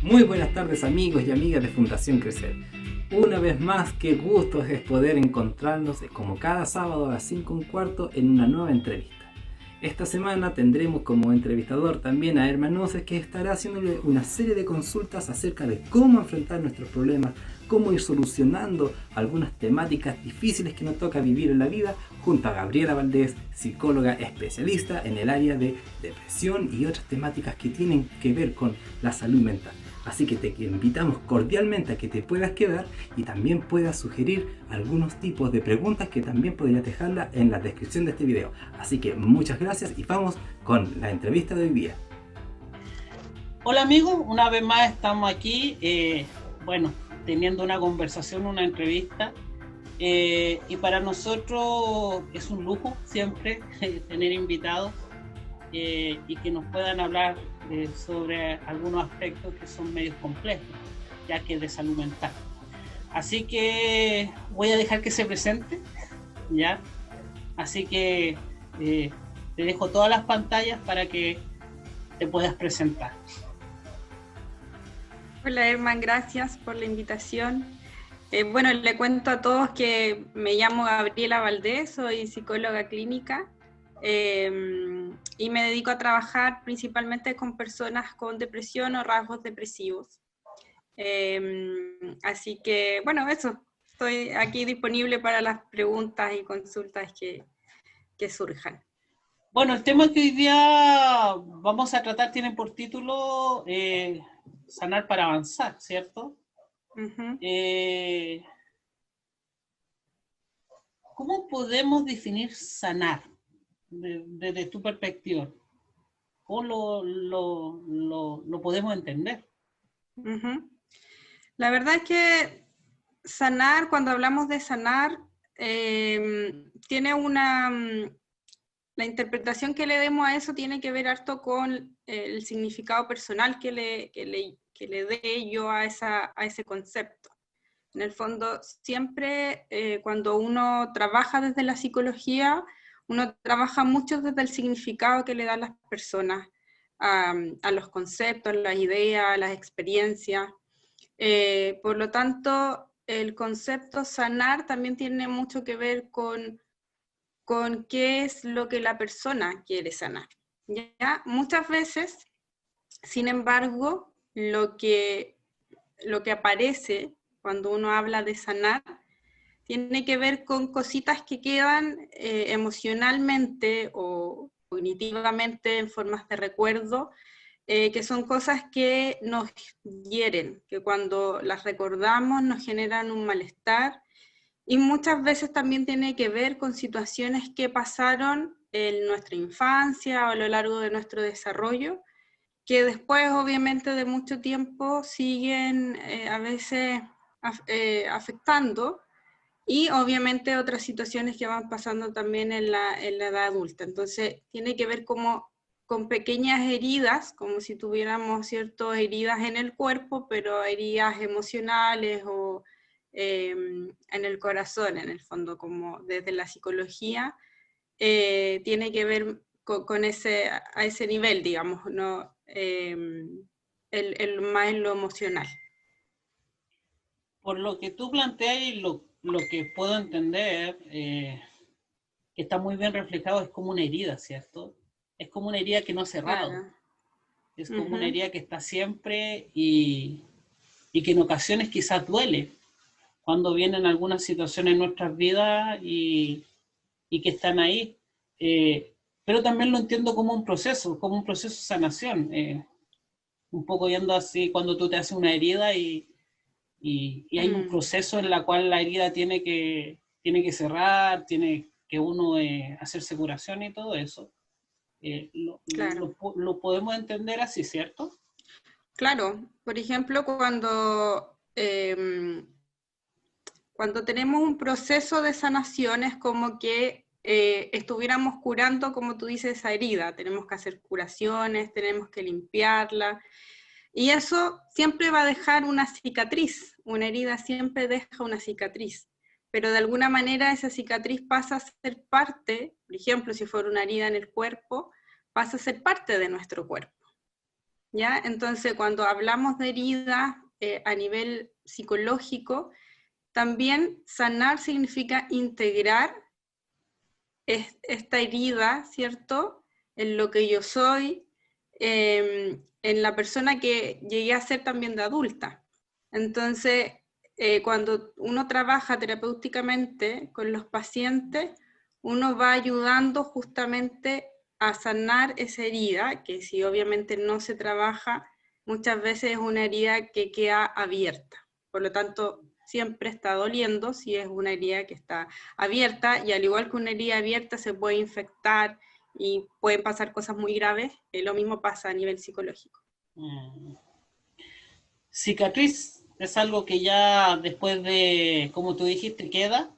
Muy buenas tardes amigos y amigas de Fundación Crecer. Una vez más, qué gusto es poder encontrarnos como cada sábado a las 5:15 en una nueva entrevista. Esta semana tendremos como entrevistador también a Herman Noces, que estará haciéndole una serie de consultas acerca de cómo enfrentar nuestros problemas, cómo ir solucionando algunas temáticas difíciles que nos toca vivir en la vida, junto a Gabriela Valdés, psicóloga especialista en el área de depresión y otras temáticas que tienen que ver con la salud mental. Así que te invitamos cordialmente a que te puedas quedar y también puedas sugerir algunos tipos de preguntas que también podrías dejarla en la descripción de este video. Así que muchas gracias y vamos con la entrevista de hoy día. Hola amigos, una vez más estamos aquí, teniendo una conversación, una entrevista, y para nosotros es un lujo siempre tener invitados y que nos puedan hablar sobre algunos aspectos que son medios complejos, ya que es de salud mental. Así que voy a dejar que se presente, ¿ya? Así que te dejo todas las pantallas para que te puedas presentar. Hola Herman, gracias por la invitación. Le cuento a todos que me llamo Gabriela Valdés, soy psicóloga clínica y me dedico a trabajar principalmente con personas con depresión o rasgos depresivos. Así que, eso, estoy aquí disponible para las preguntas y consultas que surjan. Bueno, el tema que hoy día vamos a tratar tiene por título Sanar para avanzar, ¿cierto? Uh-huh. ¿Cómo podemos definir sanar desde tu perspectiva? ¿Cómo lo podemos entender? Uh-huh. La verdad es que sanar, cuando hablamos de sanar, tiene la interpretación que le demos a eso tiene que ver harto con el significado personal que le dé yo a ese concepto. En el fondo, siempre cuando uno trabaja desde la psicología, uno trabaja mucho desde el significado que le dan las personas a los conceptos, las ideas, las experiencias. Por lo tanto, el concepto sanar también tiene mucho que ver con qué es lo que la persona quiere sanar. ¿Ya? Muchas veces, sin embargo, lo que aparece cuando uno habla de sanar tiene que ver con cositas que quedan emocionalmente o cognitivamente en formas de recuerdo, que son cosas que nos hieren, que cuando las recordamos nos generan un malestar, y muchas veces también tiene que ver con situaciones que pasaron en nuestra infancia o a lo largo de nuestro desarrollo, que después obviamente de mucho tiempo siguen a veces afectando, y obviamente otras situaciones que van pasando también en la edad adulta. Entonces tiene que ver como con pequeñas heridas, como si tuviéramos ciertas heridas en el cuerpo, pero heridas emocionales o en el corazón, en el fondo, como desde la psicología, tiene que ver con a ese nivel, digamos, ¿no? Más en lo emocional. Por lo que tú planteas y lo que puedo entender, que está muy bien reflejado, es como una herida, ¿cierto? Es como una herida que no ha cerrado. Claro. Es como una herida que está siempre y que en ocasiones quizás duele cuando vienen algunas situaciones en nuestras vidas y que están ahí. Pero también lo entiendo como un proceso de sanación. Un poco yendo así cuando tú te haces una herida y hay un proceso en el cual la herida tiene que cerrar, tiene que uno hacerse curación y todo eso. Claro. Lo podemos entender así, ¿cierto? Claro, por ejemplo, cuando tenemos un proceso de sanación es como que estuviéramos curando, como tú dices, esa herida. Tenemos que hacer curaciones, tenemos que limpiarla, y eso siempre va a dejar una cicatriz. Una herida siempre deja una cicatriz, pero de alguna manera esa cicatriz pasa a ser parte, por ejemplo, si fuera una herida en el cuerpo, pasa a ser parte de nuestro cuerpo. ¿ya? Entonces, cuando hablamos de heridas a nivel psicológico, también sanar significa integrar esta herida, ¿cierto? En lo que yo soy, en la persona que llegué a ser también de adulta. Entonces, cuando uno trabaja terapéuticamente con los pacientes, uno va ayudando justamente a sanar esa herida, que si obviamente no se trabaja, muchas veces es una herida que queda abierta. Por lo tanto, siempre está doliendo si es una herida que está abierta, y al igual que una herida abierta se puede infectar y pueden pasar cosas muy graves, lo mismo pasa a nivel psicológico. Cicatriz es algo que ya después de, como tú dijiste, queda,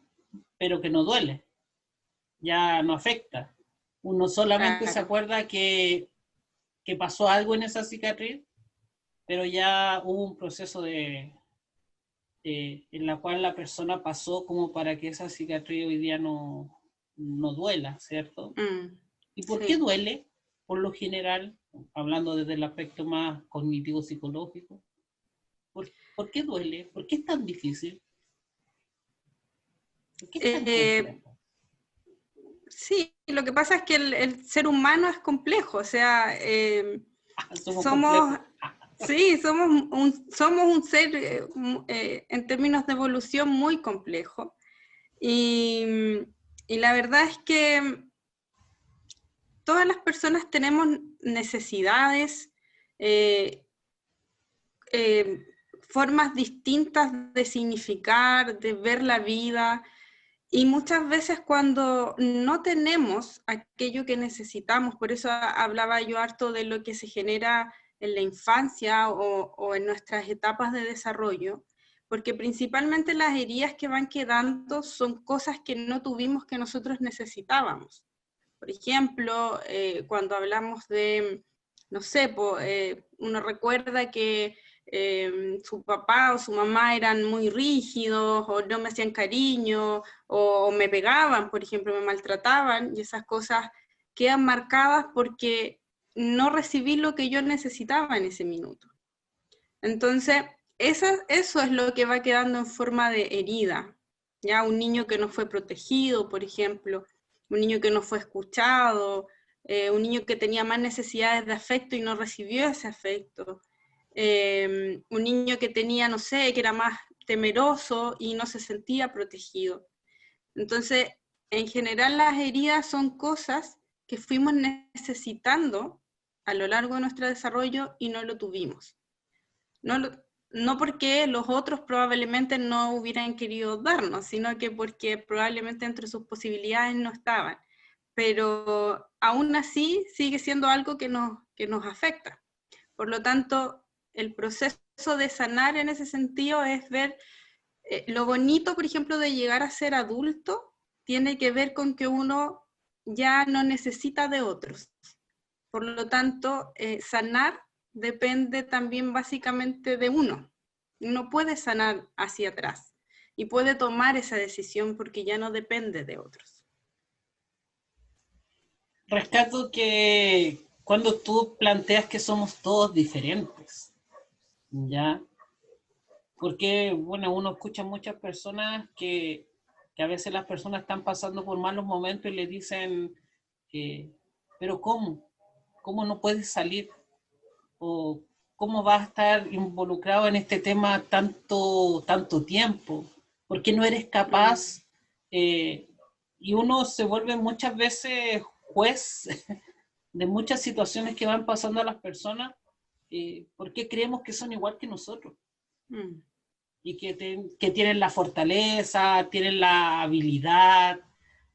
pero que no duele, ya no afecta. Uno solamente se Claro. acuerda que pasó algo en esa cicatriz, pero ya hubo un proceso en la cual la persona pasó como para que esa cicatriz hoy día no duela, ¿cierto? ¿Y por qué Sí. duele, por lo general, hablando desde el aspecto más cognitivo-psicológico? ¿Por qué duele? ¿Por qué es tan difícil? ¿Por qué es tan complejo? Sí, lo que pasa es que el ser humano es complejo, o sea, Somos complejos. sí, somos un ser en términos de evolución muy complejo. Y la verdad es que todas las personas tenemos necesidades, eh, eh, formas distintas de significar, de ver la vida, y muchas veces cuando no tenemos aquello que necesitamos, por eso hablaba yo harto de lo que se genera en la infancia o en nuestras etapas de desarrollo, porque principalmente las heridas que van quedando son cosas que no tuvimos que nosotros necesitábamos. Por ejemplo, cuando hablamos de, no sé, uno recuerda que su papá o su mamá eran muy rígidos, o no me hacían cariño, o me pegaban, por ejemplo, me maltrataban, y esas cosas quedan marcadas porque no recibí lo que yo necesitaba en ese minuto. Entonces, eso es lo que va quedando en forma de herida. Ya un niño que no fue protegido, por ejemplo, un niño que no fue escuchado, un niño que tenía más necesidades de afecto y no recibió ese afecto, un niño que tenía, no sé, que era más temeroso y no se sentía protegido. Entonces, en general las heridas son cosas que fuimos necesitando a lo largo de nuestro desarrollo y no lo tuvimos. No, no porque los otros probablemente no hubieran querido darnos, sino que porque probablemente entre sus posibilidades no estaban. Pero aún así sigue siendo algo que nos afecta. Por lo tanto, el proceso de sanar en ese sentido es ver lo bonito, por ejemplo, de llegar a ser adulto, tiene que ver con que uno ya no necesita de otros. Por lo tanto, sanar depende también básicamente de uno. Uno puede sanar hacia atrás y puede tomar esa decisión porque ya no depende de otros. Rescato que cuando tú planteas que somos todos diferentes, ¿ya? Porque, bueno, uno escucha muchas personas que a veces las personas están pasando por malos momentos y le dicen, pero ¿cómo? ¿Cómo no puedes salir? ¿O cómo vas a estar involucrado en este tema tanto tiempo? ¿Por qué no eres capaz? Y uno se vuelve muchas veces juez de muchas situaciones que van pasando a las personas, porque creemos que son igual que nosotros. Y que tienen la fortaleza, tienen la habilidad,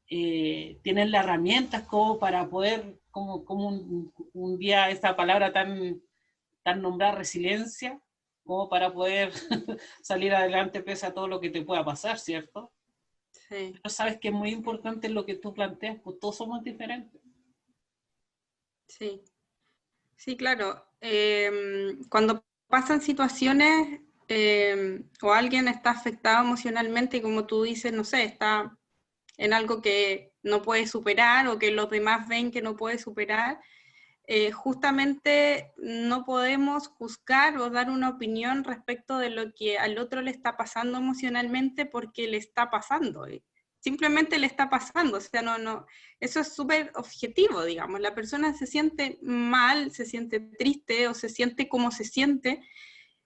tienen las herramientas como para poder, como un día esta palabra tan nombrada, resiliencia, como para poder salir adelante pese a todo lo que te pueda pasar, ¿cierto? Sí. Pero sabes que es muy importante lo que tú planteas, pues todos somos diferentes. Sí, sí, claro. Cuando pasan situaciones o alguien está afectado emocionalmente y como tú dices, no sé, está en algo que no puede superar o que los demás ven que no puede superar, justamente no podemos juzgar o dar una opinión respecto de lo que al otro le está pasando emocionalmente porque le está pasando. Simplemente le está pasando, o sea, eso es súper objetivo, digamos. La persona se siente mal, se siente triste o se siente como se siente,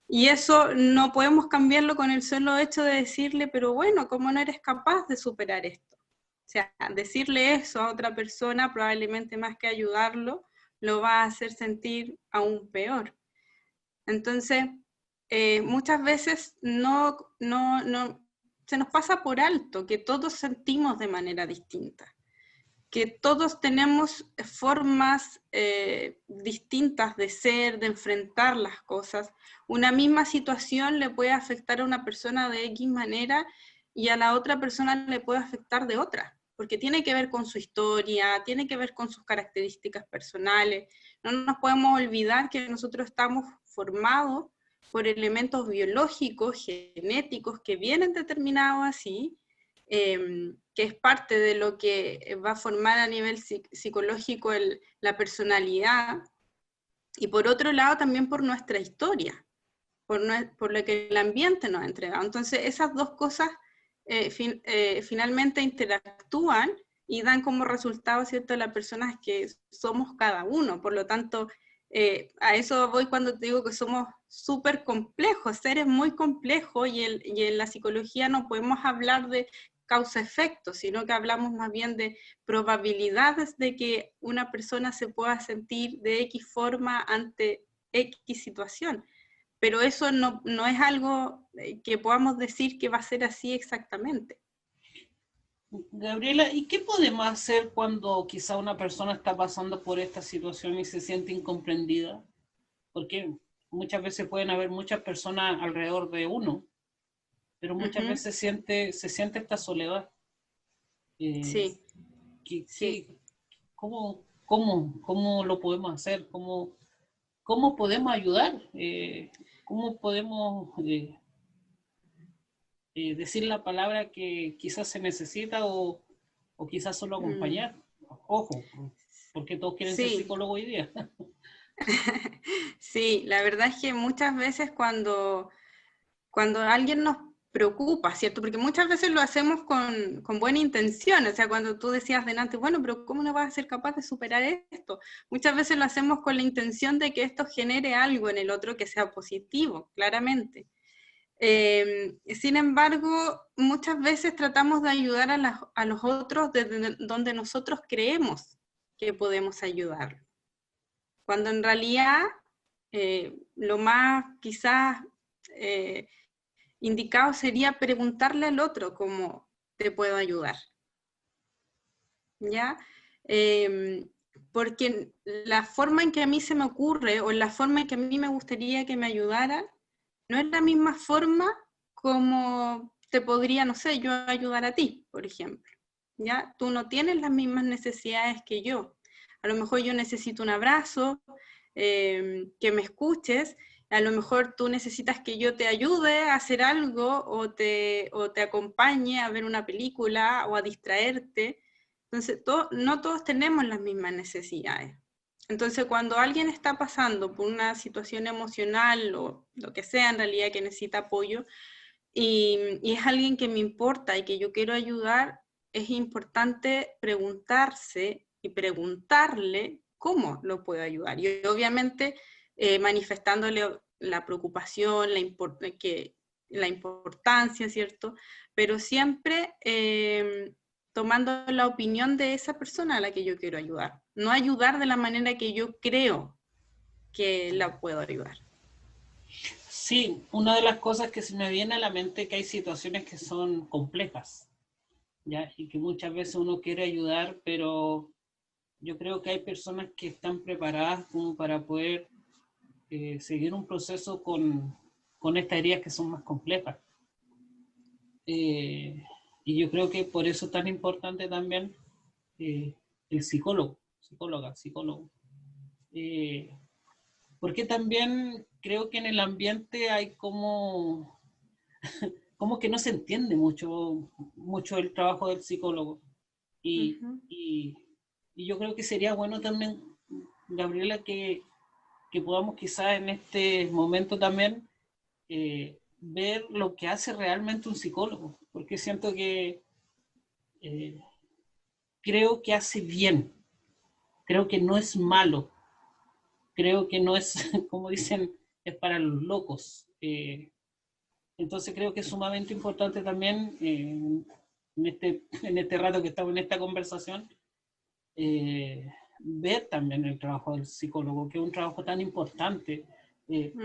y eso no podemos cambiarlo con el solo hecho de decirle, pero bueno, ¿cómo no eres capaz de superar esto? O sea, decirle eso a otra persona, probablemente más que ayudarlo, lo va a hacer sentir aún peor. Entonces, muchas veces se nos pasa por alto que todos sentimos de manera distinta, que todos tenemos formas distintas de ser, de enfrentar las cosas. Una misma situación le puede afectar a una persona de X manera y a la otra persona le puede afectar de otra, porque tiene que ver con su historia, tiene que ver con sus características personales. No nos podemos olvidar que nosotros estamos formados por elementos biológicos, genéticos, que vienen determinados así, que es parte de lo que va a formar a nivel psicológico la personalidad, y por otro lado también por nuestra historia, por lo que el ambiente nos ha entregado. Entonces esas dos cosas finalmente interactúan y dan como resultado, ¿cierto?, las personas que somos cada uno. Por lo tanto, a eso voy cuando te digo que somos súper complejos, seres muy complejos, y en la psicología no podemos hablar de causa-efecto, sino que hablamos más bien de probabilidades de que una persona se pueda sentir de X forma ante X situación. Pero eso no es algo que podamos decir que va a ser así exactamente. Gabriela, ¿y qué podemos hacer cuando quizá una persona está pasando por esta situación y se siente incomprendida? Porque muchas veces pueden haber muchas personas alrededor de uno, pero muchas veces se siente esta soledad. Sí, sí. ¿Cómo lo podemos hacer? ¿Cómo podemos ayudar? ¿Cómo podemos decir la palabra que quizás se necesita o quizás solo acompañar? Ojo, porque todos quieren ser psicólogos hoy día. Sí, la verdad es que muchas veces cuando alguien nos preocupa, ¿cierto? Porque muchas veces lo hacemos con buena intención, o sea, cuando tú decías delante, bueno, pero ¿cómo no vas a ser capaz de superar esto? Muchas veces lo hacemos con la intención de que esto genere algo en el otro que sea positivo, claramente. Sin embargo, muchas veces tratamos de ayudar a los otros desde donde nosotros creemos que podemos ayudar, cuando en realidad lo más quizás indicado sería preguntarle al otro cómo te puedo ayudar, ¿ya? Porque la forma en que a mí se me ocurre o la forma en que a mí me gustaría que me ayudara no es la misma forma como te podría, no sé, yo ayudar a ti, por ejemplo, ¿ya? Tú no tienes las mismas necesidades que yo. A lo mejor yo necesito un abrazo, que me escuches. A lo mejor tú necesitas que yo te ayude a hacer algo o te acompañe a ver una película o a distraerte. Entonces, no todos tenemos las mismas necesidades. Entonces, cuando alguien está pasando por una situación emocional o lo que sea en realidad que necesita apoyo y es alguien que me importa y que yo quiero ayudar, es importante preguntarse y preguntarle cómo lo puedo ayudar. Y obviamente manifestándole la preocupación, la importancia, ¿cierto? Pero siempre tomando la opinión de esa persona a la que yo quiero ayudar. No ayudar de la manera que yo creo que la puedo ayudar. Sí, una de las cosas que se me viene a la mente es que hay situaciones que son complejas, ¿ya? Y que muchas veces uno quiere ayudar, pero yo creo que hay personas que están preparadas como para poder seguir un proceso con estas heridas que son más complejas. Y yo creo que por eso es tan importante también el psicólogo. Porque también creo que en el ambiente hay como que no se entiende mucho el trabajo del psicólogo. Y, Uh-huh. y yo creo que sería bueno también Gabriela, que podamos quizás en este momento también ver lo que hace realmente un psicólogo, porque siento que eh, creo que hace bien, creo que no es malo, creo que no es, como dicen, es para los locos. Entonces creo que es sumamente importante también en este rato que estamos en esta conversación, ver también el trabajo del psicólogo, que es un trabajo tan importante,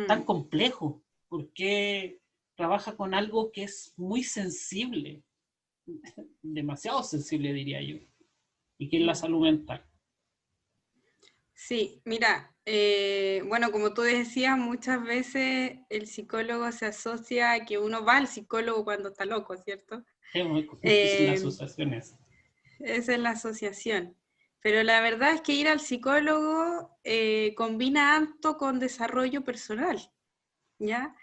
tan complejo, porque trabaja con algo que es muy sensible, demasiado sensible diría yo, y que es la salud mental. Sí, mira, bueno, como tú decías, muchas veces el psicólogo se asocia a que uno va al psicólogo cuando está loco, ¿cierto? Es muy difícil las Eh, asociaciones. Esa es la asociación. Pero la verdad es que ir al psicólogo combina harto con desarrollo personal, ¿ya?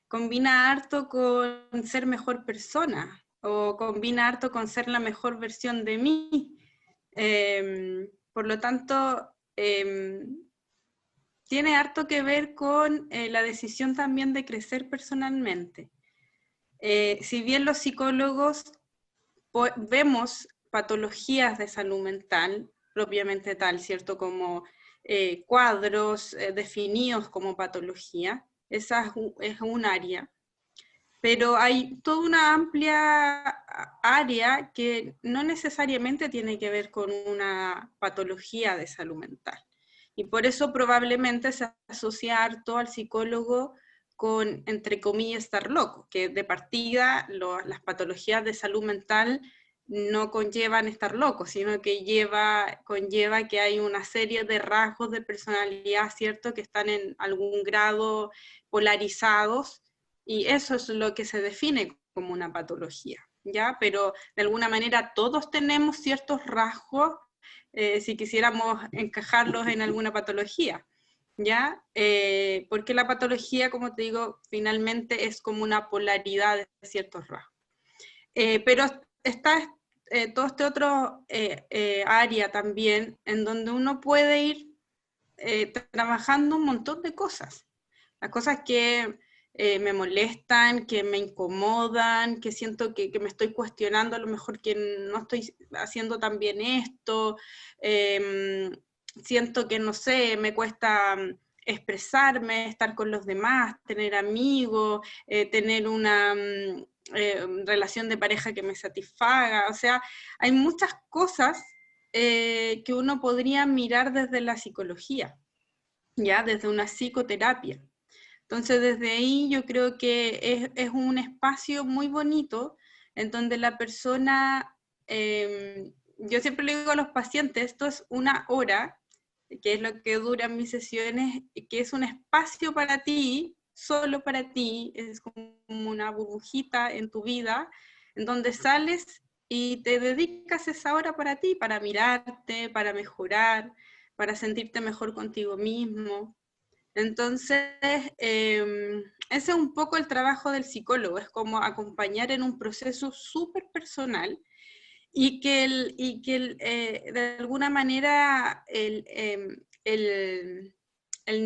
Combina harto con ser mejor persona o combina harto con ser la mejor versión de mí. Por lo tanto, tiene harto que ver con la decisión también de crecer personalmente. Si bien los psicólogos vemos patologías de salud mental, propiamente tal, ¿cierto? Como cuadros definidos como patología, esa es un área, pero hay toda una amplia área que no necesariamente tiene que ver con una patología de salud mental. Y por eso probablemente se asocia harto al psicólogo con, entre comillas, estar loco, que de partida las patologías de salud mental no conllevan estar loco, sino que conlleva que hay una serie de rasgos de personalidad, ¿cierto?, que están en algún grado polarizados, y eso es lo que se define como una patología, ¿ya? Pero de alguna manera todos tenemos ciertos rasgos si quisiéramos encajarlos en alguna patología, ¿ya? Porque la patología, como te digo, finalmente es como una polaridad de ciertos rasgos. Pero está todo este otro área también en donde uno puede ir trabajando un montón de cosas. Las cosas que me molestan, que me incomodan, que siento que me estoy cuestionando a lo mejor que no estoy haciendo tan bien esto, siento que, no sé, me cuesta expresarme, estar con los demás, tener amigos, tener una relación de pareja que me satisfaga, o sea, hay muchas cosas que uno podría mirar desde la psicología, ya desde una psicoterapia. Entonces desde ahí yo creo que es un espacio muy bonito en donde la persona, yo siempre le digo a los pacientes, esto es 1 hora, que es lo que duran mis sesiones, que es un espacio para ti, solo para ti, es como una burbujita en tu vida, en donde sales y te dedicas esa hora para ti, para mirarte, para mejorar, para sentirte mejor contigo mismo. Entonces, ese es un poco el trabajo del psicólogo, es como acompañar en un proceso súper personal y de alguna manera el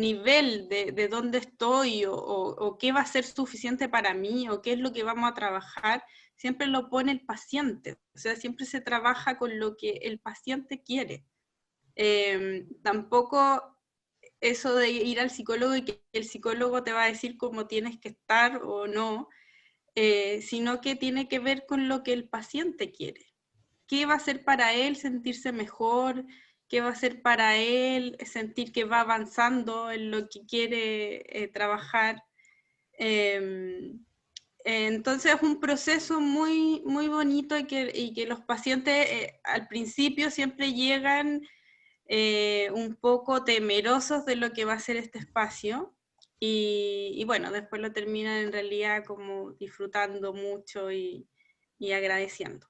nivel de dónde estoy o qué va a ser suficiente para mí o qué es lo que vamos a trabajar, siempre lo pone el paciente, o sea, siempre se trabaja con lo que el paciente quiere. Tampoco eso de ir al psicólogo y que el psicólogo te va a decir cómo tienes que estar o no, sino que tiene que ver con lo que el paciente quiere. ¿Qué va a hacer para él sentirse mejor? ¿Qué va a hacer para él sentir que va avanzando en lo que quiere trabajar? Entonces es un proceso muy, muy bonito y que los pacientes al principio siempre llegan un poco temerosos de lo que va a ser este espacio y bueno, después lo terminan en realidad como disfrutando mucho y agradeciendo.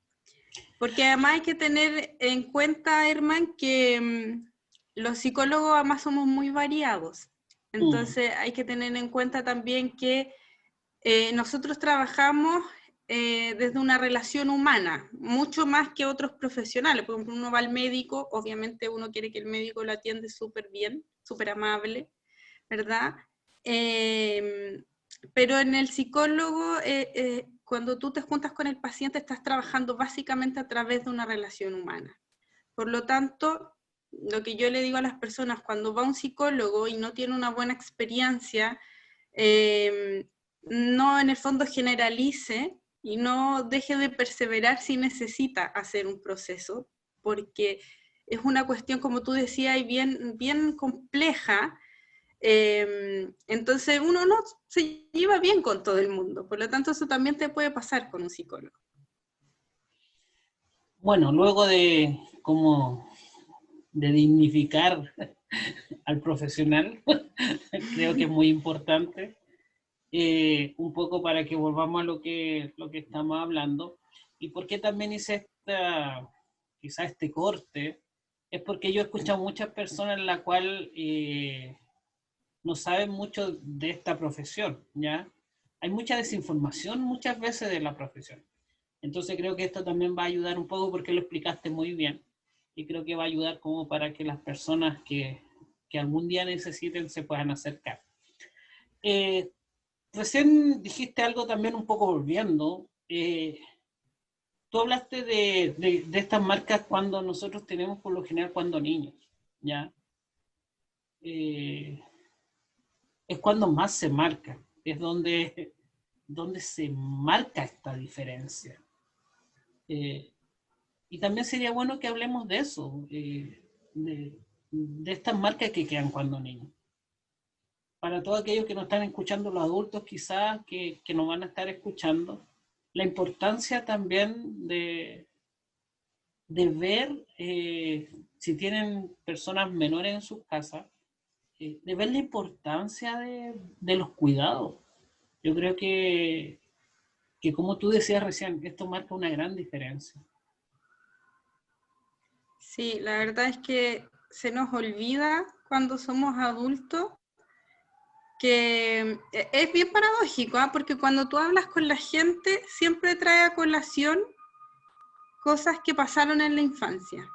Porque además hay que tener en cuenta, Herman, que los psicólogos además somos muy variados. Entonces hay que tener en cuenta también que nosotros trabajamos desde una relación humana, mucho más que otros profesionales. Por ejemplo, uno va al médico, obviamente uno quiere que el médico lo atiende súper bien, súper amable, ¿verdad? Pero en el psicólogo, cuando tú te juntas con el paciente, estás trabajando básicamente a través de una relación humana. Por lo tanto, lo que yo le digo a las personas, cuando va a un psicólogo y no tiene una buena experiencia, no en el fondo generalice y no deje de perseverar si necesita hacer un proceso, porque es una cuestión, como tú decías, bien, bien compleja. Entonces uno no se lleva bien con todo el mundo, por lo tanto eso también te puede pasar con un psicólogo. Bueno, luego de dignificar al profesional, creo que es muy importante, un poco para que volvamos a lo que estamos hablando. Y por qué también hice quizá este corte, es porque yo he escuchado muchas personas en la cual no saben mucho de esta profesión, ¿ya? Hay mucha desinformación muchas veces de la profesión. Entonces creo que esto también va a ayudar un poco porque lo explicaste muy bien y creo que va a ayudar como para que las personas que algún día necesiten se puedan acercar. Recién dijiste algo también un poco volviendo. Tú hablaste de estas marcas cuando nosotros tenemos por lo general cuando niños, ¿ya? Es cuando más se marca, es donde se marca esta diferencia. Y también sería bueno que hablemos de eso, de estas marcas que quedan cuando niños. Para todos aquellos que nos están escuchando, los adultos quizás que nos van a estar escuchando, la importancia también de ver, si tienen personas menores en sus casas, de ver la importancia de los cuidados. Yo creo que como tú decías recién, esto marca una gran diferencia. Sí, la verdad es que se nos olvida cuando somos adultos que es bien paradójico, ¿eh? Porque cuando tú hablas con la gente siempre trae a colación cosas que pasaron en la infancia.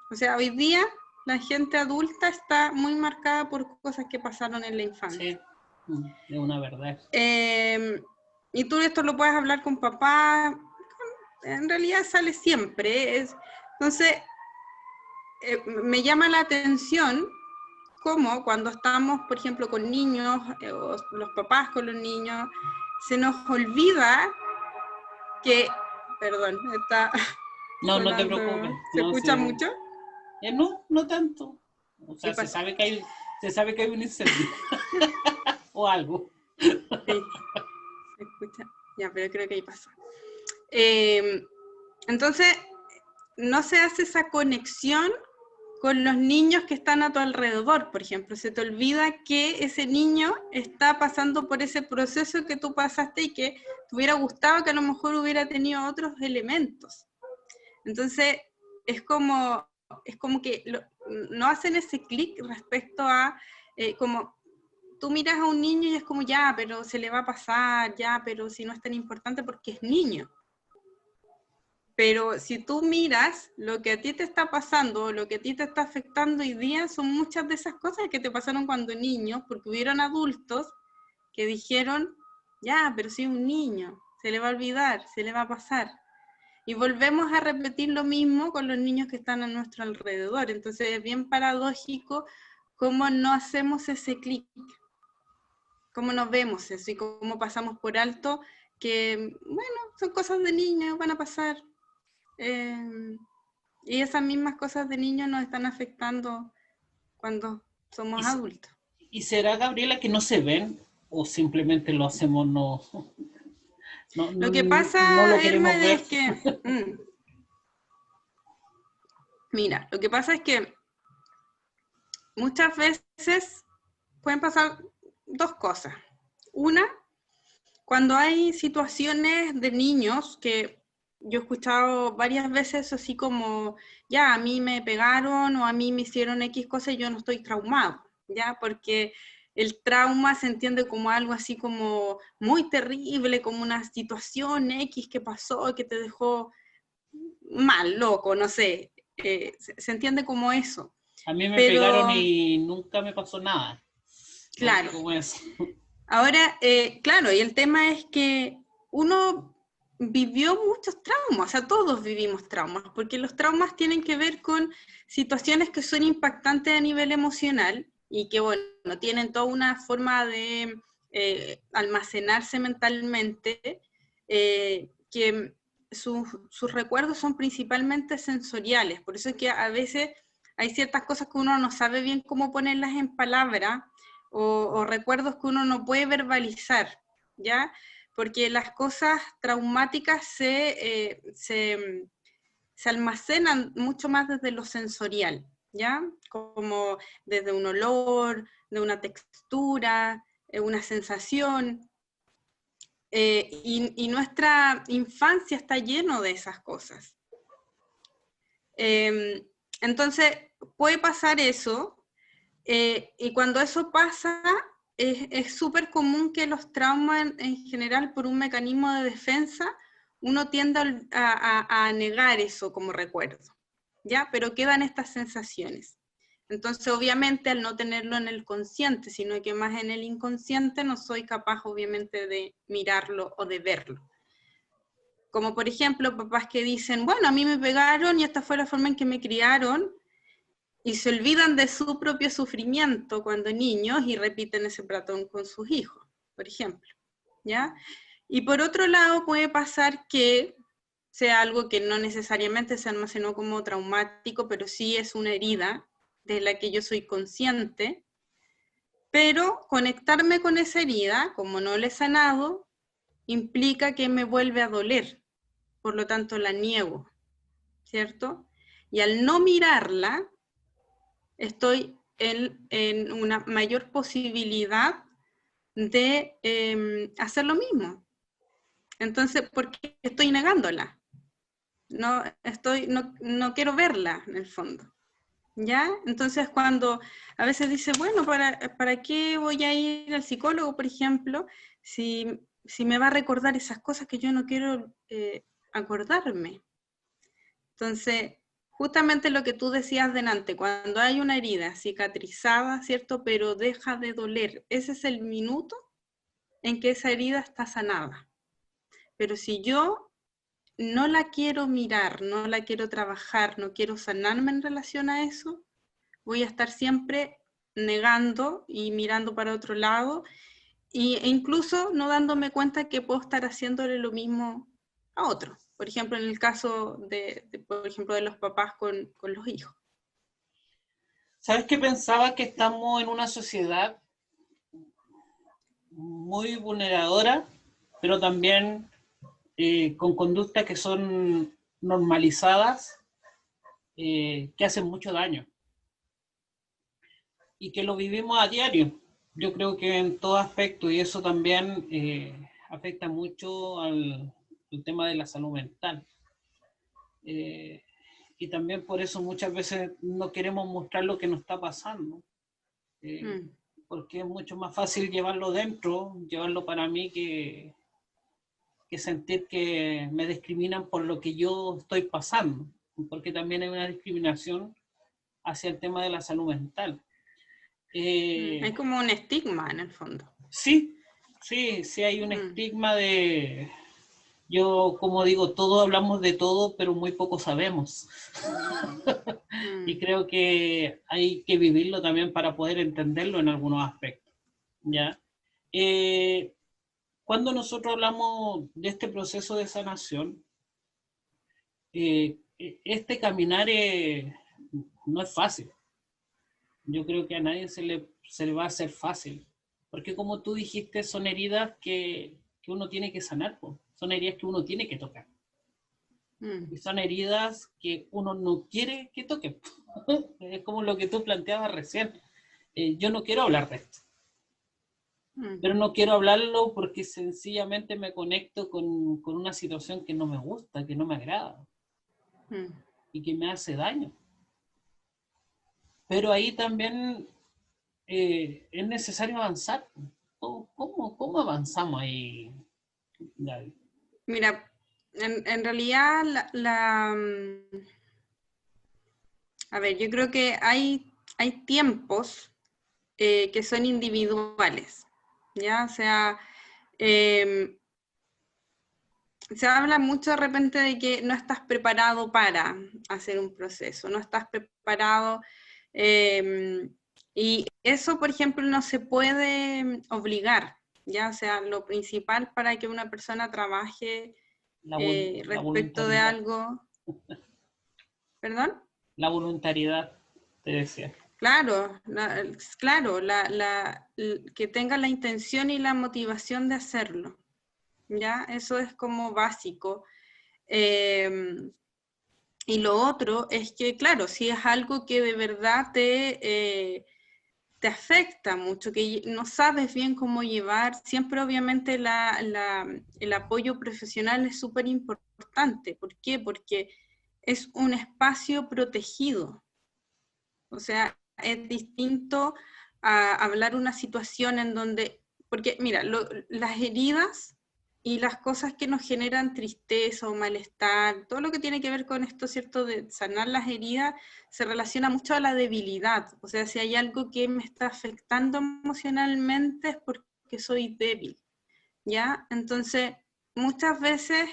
O sea, hoy día la gente adulta está muy marcada por cosas que pasaron en la infancia. Sí, es una verdad. Y tú esto lo puedes hablar con papá, en realidad sale siempre. Entonces, me llama la atención cómo cuando estamos, por ejemplo, con niños, o los papás con los niños, se nos olvida que, perdón, está No, sonando, no te preocupes. ¿se No, escucha sí. mucho? No tanto. O sea, se sabe que hay un incendio o algo. Sí, se escucha. Ya, pero creo que ahí pasa. Entonces, no se hace esa conexión con los niños que están a tu alrededor, por ejemplo. Se te olvida que ese niño está pasando por ese proceso que tú pasaste y que te hubiera gustado que a lo mejor hubiera tenido otros elementos. Entonces, es como que no hacen ese clic respecto a, como tú miras a un niño y es como, ya, pero se le va a pasar, ya, pero si no es tan importante porque es niño. Pero si tú miras lo que a ti te está pasando, lo que a ti te está afectando hoy día, son muchas de esas cosas que te pasaron cuando niño, porque hubieron adultos que dijeron, ya, pero si es un niño, se le va a olvidar, se le va a pasar. Y volvemos a repetir lo mismo con los niños que están a nuestro alrededor. Entonces es bien paradójico cómo no hacemos ese clic, cómo no vemos eso y cómo pasamos por alto que, bueno, son cosas de niños, van a pasar. Y esas mismas cosas de niños nos están afectando cuando somos adultos. ¿Y será, Gabriela, que no se ven o simplemente lo hacemos lo que pasa, no lo queremos ver? Es que mira, lo que pasa es que muchas veces pueden pasar dos cosas. Una, cuando hay situaciones de niños que yo he escuchado varias veces así como, ya, a mí me pegaron o a mí me hicieron X cosas y yo no estoy traumado, ¿ya? Porque el trauma se entiende como algo así como muy terrible, como una situación X que pasó, que te dejó mal, loco, no sé. Se entiende como eso. A mí me pegaron Pero, y nunca me pasó nada. Así claro, como eso. ahora, claro, y el tema es que uno vivió muchos traumas, o sea, todos vivimos traumas, porque los traumas tienen que ver con situaciones que son impactantes a nivel emocional y que, bueno, tienen toda una forma de almacenarse mentalmente, que sus recuerdos son principalmente sensoriales, por eso es que a veces hay ciertas cosas que uno no sabe bien cómo ponerlas en palabras, o recuerdos que uno no puede verbalizar, ¿ya? Porque las cosas traumáticas se almacenan mucho más desde lo sensorial, ¿ya? Como desde un olor, de una textura, una sensación. Y nuestra infancia está lleno de esas cosas. Entonces, puede pasar eso, y cuando eso pasa, es súper común que los traumas en general, por un mecanismo de defensa, uno tiende a negar eso como recuerdo, ¿ya? Pero quedan estas sensaciones. Entonces, obviamente, al no tenerlo en el consciente, sino que más en el inconsciente, no soy capaz, obviamente, de mirarlo o de verlo. Como, por ejemplo, papás que dicen, bueno, a mí me pegaron y esta fue la forma en que me criaron, y se olvidan de su propio sufrimiento cuando niños y repiten ese patrón con sus hijos, por ejemplo, ¿ya? Y por otro lado puede pasar que sea algo que no necesariamente se almacenó como traumático, pero sí es una herida de la que yo soy consciente, pero conectarme con esa herida, como no la he sanado, implica que me vuelve a doler, por lo tanto la niego, ¿cierto? Y al no mirarla, estoy en una mayor posibilidad de hacer lo mismo. Entonces, ¿por qué estoy negándola? No quiero verla en el fondo. ¿Ya? Entonces, cuando a veces dice, bueno, ¿para qué voy a ir al psicólogo, por ejemplo, si me va a recordar esas cosas que yo no quiero acordarme? Entonces, justamente lo que tú decías delante, cuando hay una herida cicatrizada, ¿cierto? Pero deja de doler, ese es el minuto en que esa herida está sanada. Pero si yo no la quiero mirar, no la quiero trabajar, no quiero sanarme en relación a eso, voy a estar siempre negando y mirando para otro lado, e incluso no dándome cuenta que puedo estar haciéndole lo mismo a otro. Por ejemplo, en el caso por ejemplo, de los papás con los hijos. ¿Sabes qué? Pensaba que estamos en una sociedad muy vulneradora, pero también con conductas que son normalizadas, que hacen mucho daño y que lo vivimos a diario. Yo creo que en todo aspecto, y eso también afecta mucho al tema de la salud mental. Y también por eso muchas veces no queremos mostrar lo que nos está pasando, porque es mucho más fácil llevarlo dentro, llevarlo para mí, que sentir que me discriminan por lo que yo estoy pasando, porque también hay una discriminación hacia el tema de la salud mental. Hay como un estigma en el fondo. Sí, sí hay un estigma de... Yo, como digo, todos hablamos de todo, pero muy poco sabemos. Y creo que hay que vivirlo también para poder entenderlo en algunos aspectos, ¿ya? Cuando nosotros hablamos de este proceso de sanación, este caminar no es fácil. Yo creo que a nadie se le va a hacer fácil, porque como tú dijiste, son heridas que uno tiene que sanar, pues. Son heridas que uno tiene que tocar. Y son heridas que uno no quiere que toquen. Es como lo que tú planteabas recién. Yo no quiero hablar de esto. Pero no quiero hablarlo porque sencillamente me conecto con una situación que no me gusta, que no me agrada y que me hace daño. Pero ahí también es necesario avanzar. ¿Cómo avanzamos ahí, Gaby? Mira, en realidad a ver, yo creo que hay tiempos que son individuales, ¿ya? O sea, eh, se habla mucho de repente de que no estás preparado para hacer un proceso, no estás preparado, y eso, por ejemplo, no se puede obligar, ¿ya? O sea, lo principal para que una persona trabaje La respecto de voluntariedad. algo, ¿perdón? La voluntariedad, te decía. Claro, claro, que tenga la intención y la motivación de hacerlo, ¿ya? Eso es como básico. Y lo otro es que, claro, si es algo que de verdad te afecta mucho, que no sabes bien cómo llevar, siempre obviamente el apoyo profesional es súper importante. ¿Por qué? Porque es un espacio protegido. O sea, es distinto a hablar una situación en donde, porque mira, las heridas y las cosas que nos generan tristeza o malestar, todo lo que tiene que ver con esto, ¿cierto? De sanar las heridas, se relaciona mucho a la debilidad. O sea, si hay algo que me está afectando emocionalmente es porque soy débil, ¿ya? Entonces, muchas veces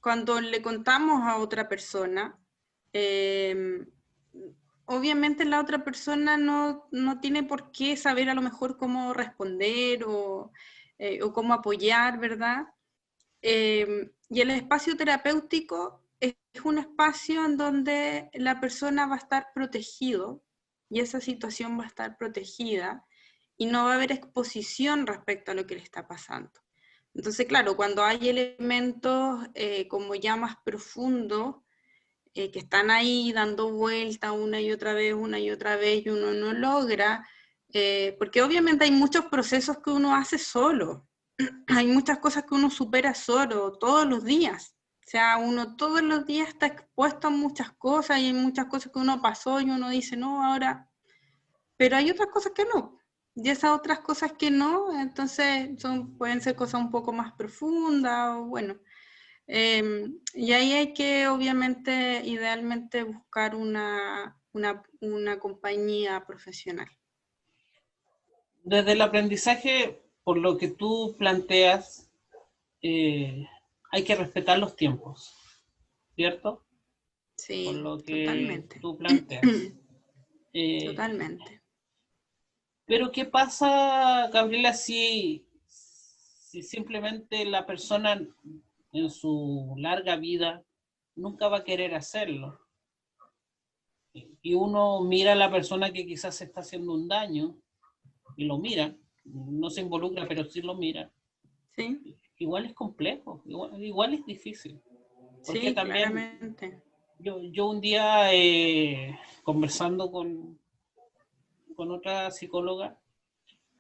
cuando le contamos a otra persona, eh, obviamente la otra persona no tiene por qué saber a lo mejor cómo responder o cómo apoyar, ¿verdad? Y el espacio terapéutico es un espacio en donde la persona va a estar protegido y esa situación va a estar protegida y no va a haber exposición respecto a lo que le está pasando. Entonces, claro, cuando hay elementos como ya más profundos, que están ahí dando vuelta una y otra vez, y uno no logra, porque obviamente hay muchos procesos que uno hace solo, hay muchas cosas que uno supera solo, todos los días. O sea, uno todos los días está expuesto a muchas cosas y hay muchas cosas que uno pasó y uno dice, no, ahora, pero hay otras cosas que no. Y esas otras cosas que no, entonces pueden ser cosas un poco más profundas o bueno, y ahí hay que, obviamente, idealmente buscar una compañía profesional. Desde el aprendizaje, por lo que tú planteas, eh, hay que respetar los tiempos, ¿cierto? Por Sí, lo que totalmente. tú planteas. Eh, Totalmente. pero ¿qué pasa, Gabriela, si simplemente la persona en su larga vida nunca va a querer hacerlo? Y uno mira a la persona que quizás se está haciendo un daño y lo mira, no se involucra, pero sí lo mira. Sí, Igual es complejo, igual es difícil. Porque sí, también claramente. yo un día conversando con otra psicóloga,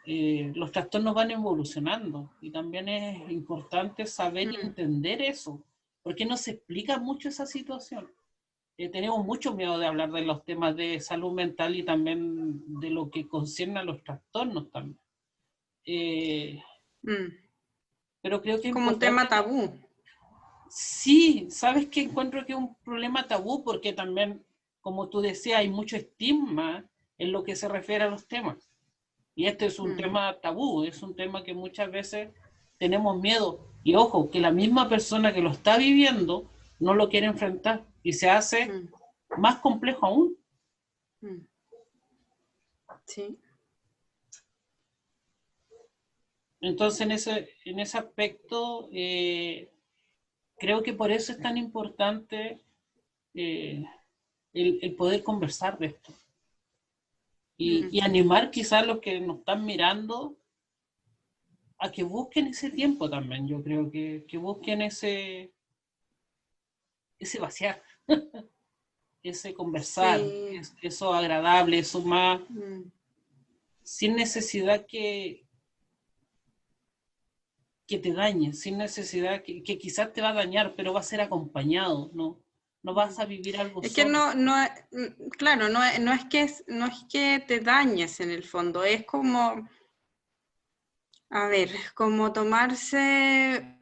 los trastornos van evolucionando y también es importante saber y Mm, entender eso, porque no se explica mucho esa situación. Tenemos mucho miedo de hablar de los temas de salud mental y también de lo que concierne a los trastornos también. Eh, mm. pero creo que Es es como un tema importante. tabú. Sí, sabes que encuentro que es un problema tabú porque también, como tú decías, hay mucho estigma en lo que se refiere a los temas. Y este es un Mm, tema tabú, es un tema que muchas veces tenemos miedo. Y ojo, que la misma persona que lo está viviendo no lo quiere enfrentar y se hace mm, más complejo aún. mm. Sí, Entonces, en ese aspecto, creo que por eso es tan importante eh, el poder conversar de esto y mm, animar quizás a los que nos están mirando a que busquen ese tiempo también. Yo creo que busquen ese vaciar, ese conversar, sí, eso agradable, eso más, mm, sin necesidad que te dañe, sin necesidad que quizás te va a dañar, pero va a ser acompañado, ¿no? no vas a vivir algo Es que solo. claro, no es que te dañes en el fondo, es como, a ver, como tomarse,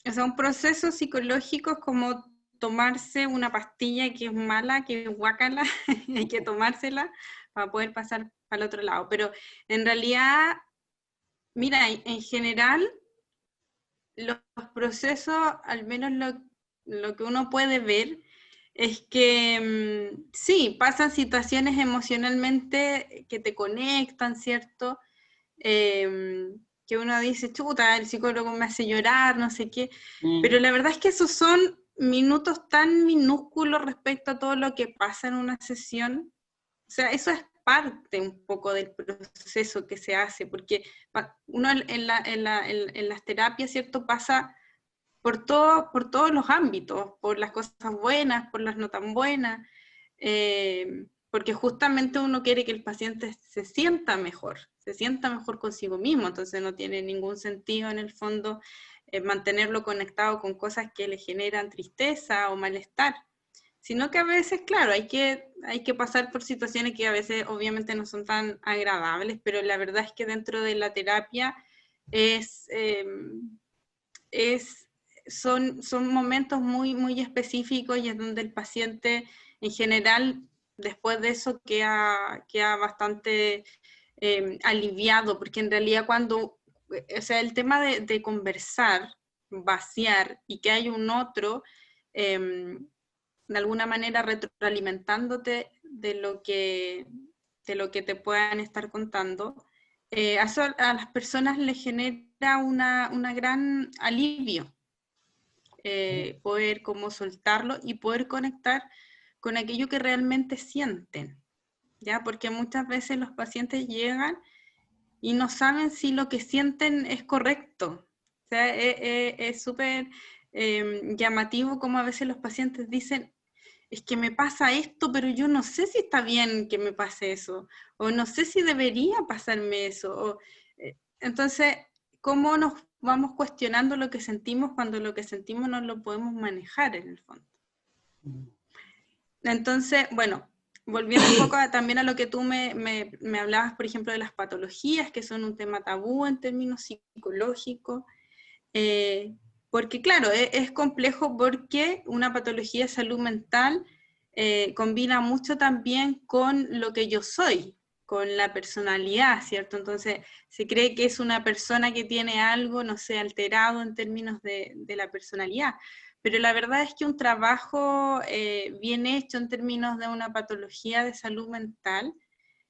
o sea, un proceso psicológico es como tomarse una pastilla que es mala, que es guácala, hay que tomársela para poder pasar al otro lado. Pero en realidad, mira, en general, los procesos, al menos lo que uno puede ver, es que sí, pasan situaciones emocionalmente que te conectan, ¿cierto? Que uno dice, chuta, el psicólogo me hace llorar, no sé qué, pero la verdad es que esos son minutos tan minúsculos respecto a todo lo que pasa en una sesión. O sea, eso es parte un poco del proceso que se hace, porque uno en las terapias, ¿cierto? Pasa por todos los ámbitos, por las cosas buenas, por las no tan buenas, porque justamente uno quiere que el paciente se sienta mejor consigo mismo, entonces no tiene ningún sentido en el fondo mantenerlo conectado con cosas que le generan tristeza o malestar, sino que a veces, claro, hay que pasar por situaciones que a veces obviamente no son tan agradables, pero la verdad es que dentro de la terapia es... es son momentos muy, muy específicos y es donde el paciente en general, después de eso, queda bastante aliviado, porque en realidad o sea, el tema de conversar, vaciar y que hay un otro, de alguna manera retroalimentándote de lo que te puedan estar contando, eso a las personas les genera una gran alivio, poder como soltarlo y poder conectar con aquello que realmente sienten, ¿ya? Porque muchas veces los pacientes llegan y no saben si lo que sienten es correcto. O sea, es súper llamativo como a veces los pacientes dicen, es que me pasa esto, pero yo no sé si está bien que me pase eso, o no sé si debería pasarme eso. Entonces, ¿cómo nos vamos cuestionando lo que sentimos cuando lo que sentimos no lo podemos manejar en el fondo? Entonces, bueno, volviendo un poco también a lo que tú me hablabas, por ejemplo, de las patologías, que son un tema tabú en términos psicológicos, porque claro, es complejo porque una patología de salud mental combina mucho también con lo que yo soy, con la personalidad, ¿cierto? Entonces se cree que es una persona que tiene algo, no sé, alterado en términos de la personalidad, pero la verdad es que un trabajo bien hecho en términos de una patología de salud mental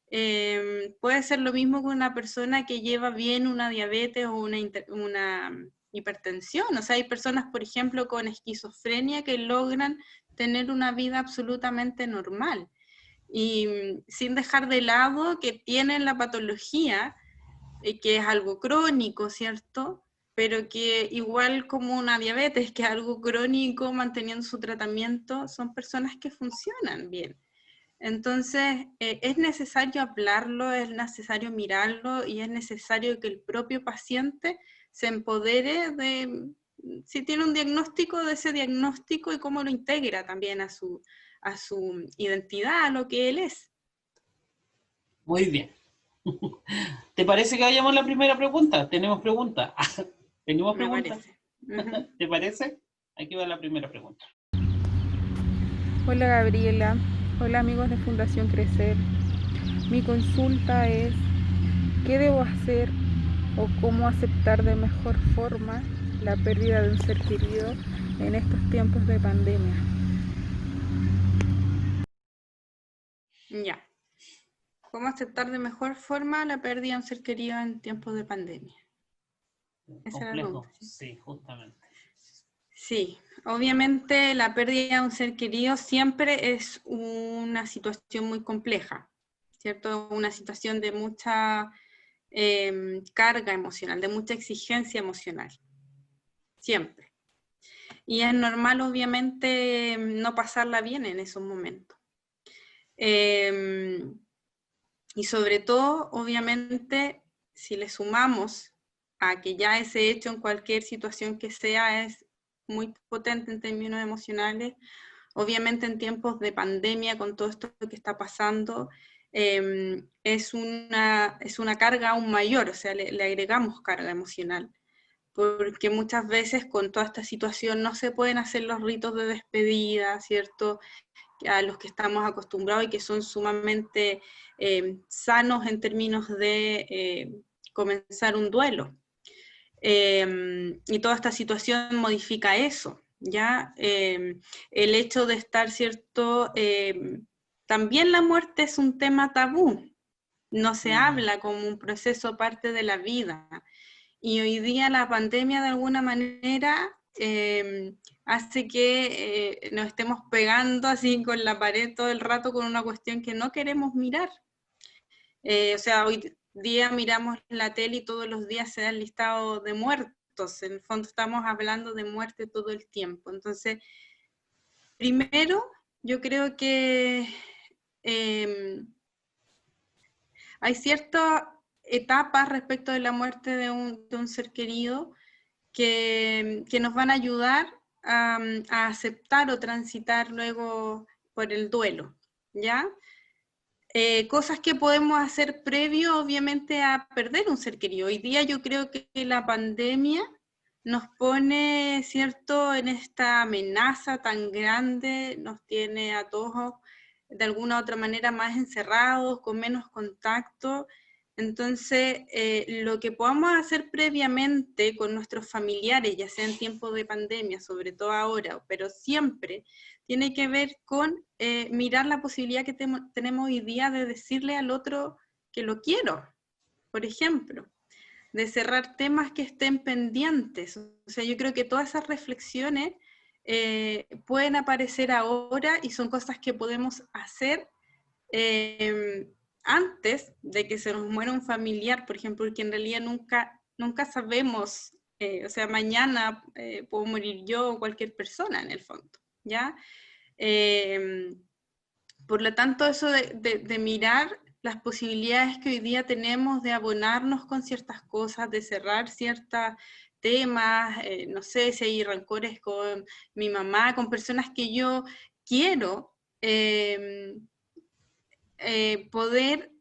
puede ser lo mismo que una persona que lleva bien una diabetes o una hipertensión. O sea, hay personas, por ejemplo, con esquizofrenia que logran tener una vida absolutamente normal. Y sin dejar de lado que tienen la patología, que es algo crónico, ¿cierto? Pero que igual como una diabetes, que es algo crónico, manteniendo su tratamiento, son personas que funcionan bien. Entonces, es necesario hablarlo, es necesario mirarlo y es necesario que el propio paciente se empodere de, si tiene un diagnóstico, de ese diagnóstico y cómo lo integra también a su identidad, a lo que él es. Muy bien. ¿Te parece que vayamos a la primera pregunta? ¿Tenemos pregunta? ¿Tenemos Me pregunta? parece. Uh-huh. ¿Te parece? Aquí va la primera pregunta. Hola Gabriela, hola amigos de Fundación Crecer. Mi consulta es, ¿qué debo hacer o cómo aceptar de mejor forma la pérdida de un ser querido en estos tiempos de pandemia? Ya. ¿Cómo aceptar de mejor forma la pérdida de un ser querido en tiempos de pandemia? Esa era la pregunta. Complejo, sí, justamente. Sí, obviamente la pérdida de un ser querido siempre es una situación muy compleja, ¿cierto? Una situación de mucha carga emocional, de mucha exigencia emocional, siempre. Y es normal, obviamente, no pasarla bien en esos momentos. Y sobre todo, obviamente, si le sumamos a que ya ese hecho en cualquier situación que sea es muy potente en términos emocionales, Obviamente en tiempos de pandemia, con todo esto que está pasando, es una carga aún mayor, o sea, le agregamos carga emocional, porque muchas veces con toda esta situación no se pueden hacer los ritos de despedida, ¿cierto?, a los que estamos acostumbrados y que son sumamente sanos en términos de comenzar un duelo. Y toda esta situación modifica eso, ¿ya? El hecho de estar, ¿cierto? También la muerte es un tema tabú, no se habla como un proceso parte de la vida. Y hoy día la pandemia de alguna manera hace que nos estemos pegando así con la pared todo el rato con una cuestión que no queremos mirar. O sea, hoy día miramos la tele y todos los días se da el listado de muertos. En el fondo estamos hablando de muerte todo el tiempo. Entonces, primero, yo creo que hay ciertas etapas respecto de la muerte de un ser querido que nos van a ayudar a aceptar o transitar luego por el duelo, ¿ya? Cosas que podemos hacer previo, obviamente, a perder un ser querido. Hoy día yo creo que la pandemia nos pone, ¿cierto?, en esta amenaza tan grande, nos tiene a todos de alguna u otra manera más encerrados, con menos contacto. Entonces, lo que podamos hacer previamente con nuestros familiares, ya sea en tiempo de pandemia, sobre todo ahora, pero siempre, tiene que ver con mirar la posibilidad que tenemos hoy día de decirle al otro que lo quiero, por ejemplo, de cerrar temas que estén pendientes. O sea, yo creo que todas esas reflexiones pueden aparecer ahora y son cosas que podemos hacer antes de que se nos muera un familiar, por ejemplo, porque en realidad nunca sabemos, o sea, mañana puedo morir yo o cualquier persona en el fondo, ¿ya? Por lo tanto, eso de mirar las posibilidades que hoy día tenemos de abonarnos con ciertas cosas, de cerrar ciertos temas, no sé si hay rencores con mi mamá, con personas que yo quiero, poder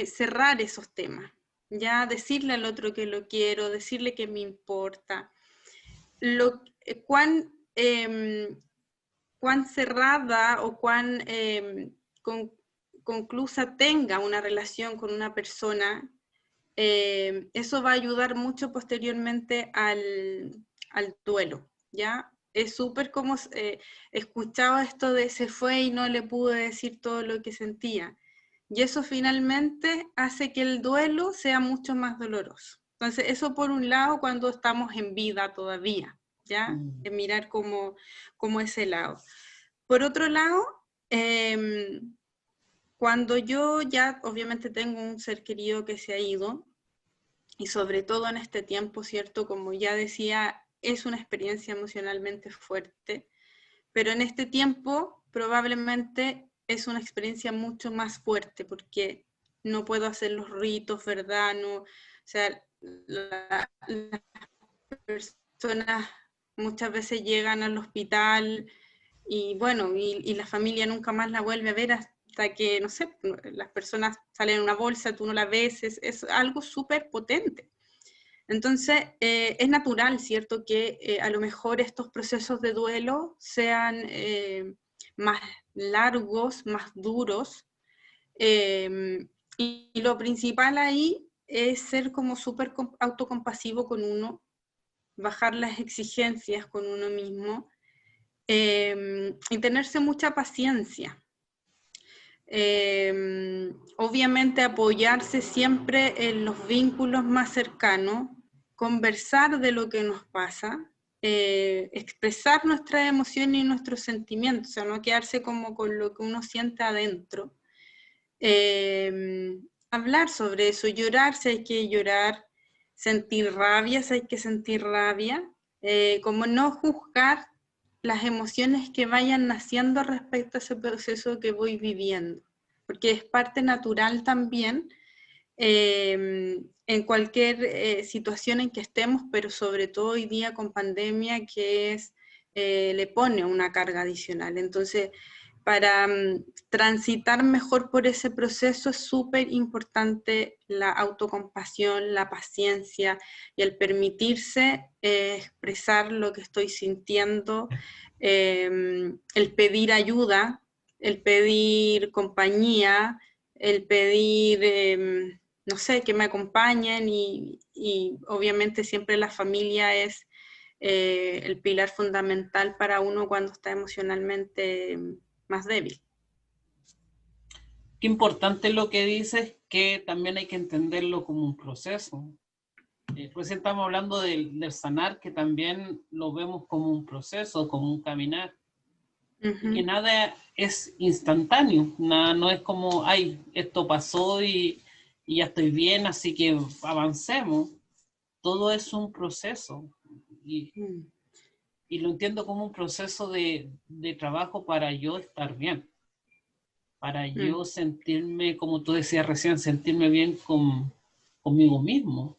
cerrar esos temas, ya decirle al otro que lo quiero, decirle que me importa, cuán cerrada o cuán conclusa tenga una relación con una persona, eso va a ayudar mucho posteriormente al duelo, ¿ya? Es súper como escuchaba esto de se fue y no le pude decir todo lo que sentía. Y eso finalmente hace que el duelo sea mucho más doloroso. Entonces, eso por un lado cuando estamos en vida todavía, ¿ya? Mirar como ese lado. Por otro lado, cuando yo ya obviamente tengo un ser querido que se ha ido, y sobre todo en este tiempo, ¿cierto? Como ya decía, es una experiencia emocionalmente fuerte, pero en este tiempo probablemente es una experiencia mucho más fuerte porque no puedo hacer los ritos, ¿verdad? No, o sea, las personas muchas veces llegan al hospital y bueno, y la familia nunca más la vuelve a ver hasta que, no sé, las personas salen en una bolsa, tú no la ves, es algo súper potente. Entonces, es natural, ¿cierto?, que a lo mejor estos procesos de duelo sean más largos, más duros, y lo principal ahí es ser como súper autocompasivo con uno, bajar las exigencias con uno mismo, y tenerse mucha paciencia. Obviamente apoyarse siempre en los vínculos más cercanos, conversar de lo que nos pasa, expresar nuestras emociones y nuestros sentimientos, o sea, no quedarse como con lo que uno siente adentro. Hablar sobre eso, llorar si hay que llorar, sentir rabia si hay que sentir rabia, como no juzgar las emociones que vayan naciendo respecto a ese proceso que voy viviendo, porque es parte natural también en cualquier situación en que estemos, pero sobre todo hoy día con pandemia, que es le pone una carga adicional. Entonces, para transitar mejor por ese proceso es súper importante la autocompasión, la paciencia y el permitirse expresar lo que estoy sintiendo, el pedir ayuda, el pedir compañía, el pedir, no sé, que me acompañen y obviamente siempre la familia es el pilar fundamental para uno cuando está emocionalmente más débil. Qué importante lo que dices, que también hay que entenderlo como un proceso. Recién estamos hablando del sanar, que también lo vemos como un proceso, como un caminar. Y que nada es instantáneo, nada, no es como, ay, esto pasó y ya estoy bien, así que avancemos. Todo es un proceso. Y lo entiendo como un proceso de trabajo para yo estar bien, para yo sentirme, como tú decías recién, sentirme bien conmigo mismo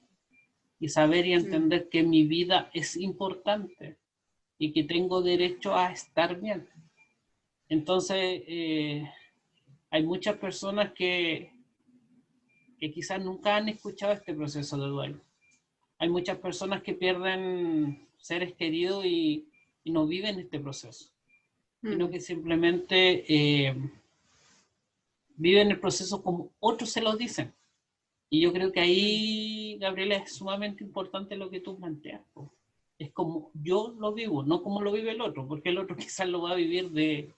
y saber y entender que mi vida es importante y que tengo derecho a estar bien. Entonces, hay muchas personas que quizás nunca han escuchado este proceso de duelo. Hay muchas personas que pierden seres queridos y no viven este proceso, sino que simplemente viven el proceso como otros se lo dicen. Y yo creo que ahí, Gabriela, es sumamente importante lo que tú planteas. Es como yo lo vivo, no como lo vive el otro, porque el otro quizás lo va a vivir de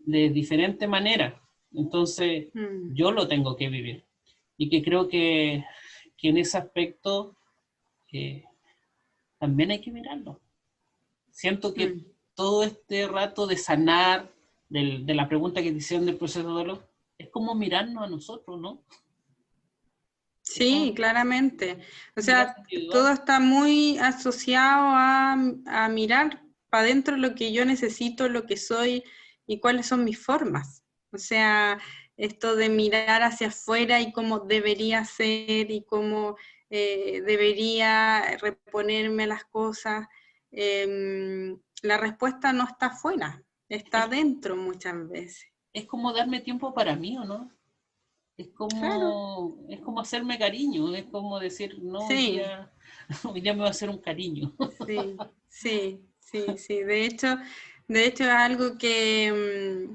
diferente manera. Entonces, yo lo tengo que vivir. Y que creo que en ese aspecto también hay que mirarlo. Siento que todo este rato de sanar, de la pregunta que te hicieron del proceso de dolor, es como mirarnos a nosotros, ¿no? Sí, claramente. O sea, todo está muy asociado a mirar para adentro lo que yo necesito, lo que soy y cuáles son mis formas. O sea, esto de mirar hacia afuera y cómo debería ser y cómo debería reponerme las cosas, la respuesta no está afuera, está dentro muchas veces. Es como darme tiempo para mí, ¿o no? Es como hacerme cariño, es como decir, no, Sí. hoy día me va a hacer un cariño. Sí. De hecho es algo que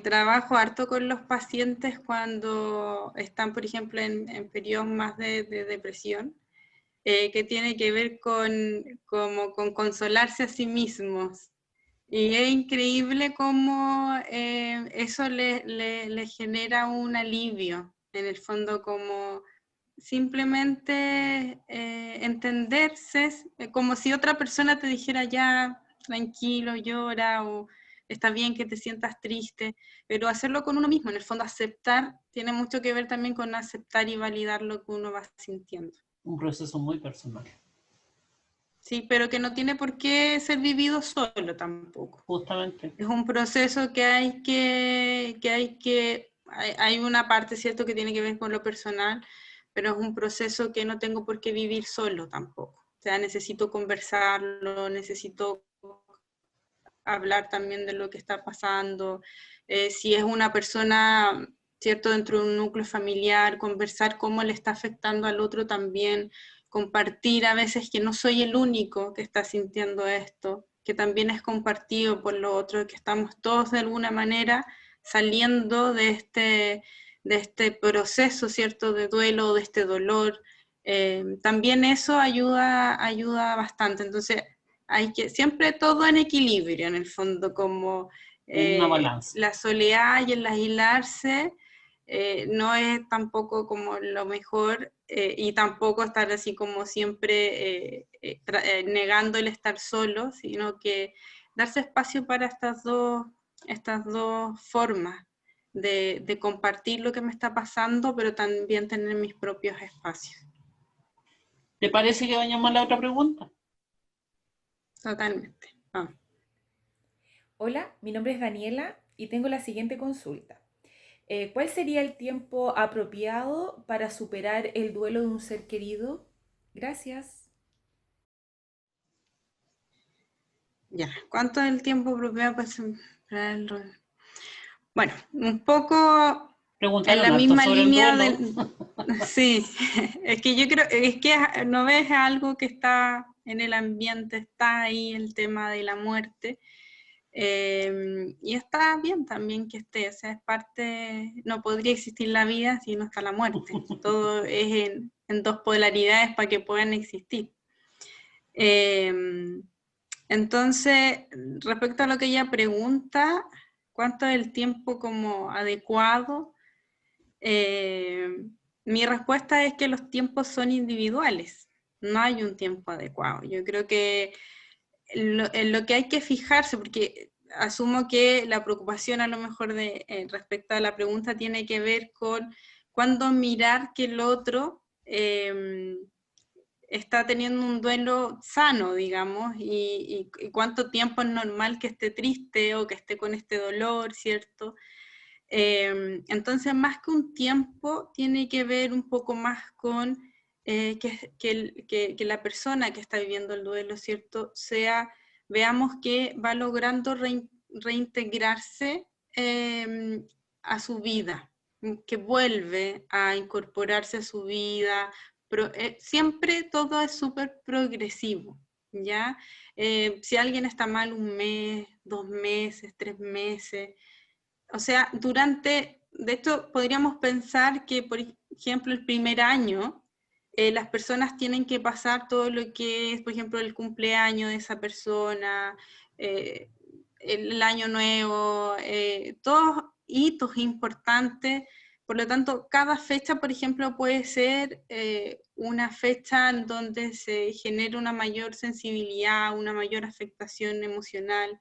trabajo harto con los pacientes cuando están, por ejemplo, en periodos más de depresión, que tiene que ver con consolarse a sí mismos. Y es increíble cómo eso le genera un alivio, en el fondo, como simplemente entenderse, como si otra persona te dijera ya, tranquilo, llora, o está bien que te sientas triste, pero hacerlo con uno mismo, en el fondo aceptar, tiene mucho que ver también con aceptar y validar lo que uno va sintiendo. Un proceso muy personal. Sí, pero que no tiene por qué ser vivido solo tampoco. Justamente. Es un proceso que hay una parte, ¿cierto?, que tiene que ver con lo personal, pero es un proceso que no tengo por qué vivir solo tampoco. O sea, necesito conversarlo, necesito hablar también de lo que está pasando. Si es una persona, ¿cierto?, dentro de un núcleo familiar, conversar cómo le está afectando al otro también, compartir a veces que no soy el único que está sintiendo esto, que también es compartido por lo otro, que estamos todos de alguna manera saliendo de este proceso, ¿cierto?, de duelo, de este dolor. También eso ayuda bastante. Entonces, hay que, siempre todo en equilibrio, en el fondo, como En una balanza. la soledad y el aislarse no es tampoco como lo mejor, y tampoco estar así como siempre negando el estar solo, sino que darse espacio para estas dos formas de compartir lo que me está pasando, pero también tener mis propios espacios. ¿Te parece que vayamos a la otra pregunta? Totalmente. Hola, mi nombre es Daniela y tengo la siguiente consulta. ¿Cuál sería el tiempo apropiado para superar el duelo de un ser querido? Gracias. Ya, ¿cuánto es el tiempo apropiado para separar el duelo? Bueno, un poco en Preguntaron la harto misma sobre el línea duelo. Sí, es que yo creo, es que no ves algo que está en el ambiente, está ahí el tema de la muerte, y está bien también que esté, o sea, es parte, no podría existir la vida si no está la muerte, todo es en dos polaridades para que puedan existir. Entonces, respecto a lo que ella pregunta, ¿cuánto es el tiempo como adecuado? Mi respuesta es que los tiempos son individuales, no hay un tiempo adecuado. Yo creo que en lo que hay que fijarse, porque asumo que la preocupación a lo mejor respecto a la pregunta tiene que ver con cuándo mirar que el otro está teniendo un duelo sano, digamos, y cuánto tiempo es normal que esté triste o que esté con este dolor, ¿cierto? Entonces, más que un tiempo, tiene que ver un poco más con que la persona que está viviendo el duelo, ¿cierto? Veamos que va logrando reintegrarse a su vida, que vuelve a incorporarse a su vida. Siempre todo es súper progresivo, ¿ya? Si alguien está mal 1 mes, 2 meses, 3 meses, o sea, de hecho, podríamos pensar que, por ejemplo, el primer año, las personas tienen que pasar todo lo que es, por ejemplo, el cumpleaños de esa persona, eh, el año nuevo, todos hitos importantes. Por lo tanto, cada fecha, por ejemplo, puede ser una fecha en donde se genera una mayor sensibilidad, una mayor afectación emocional.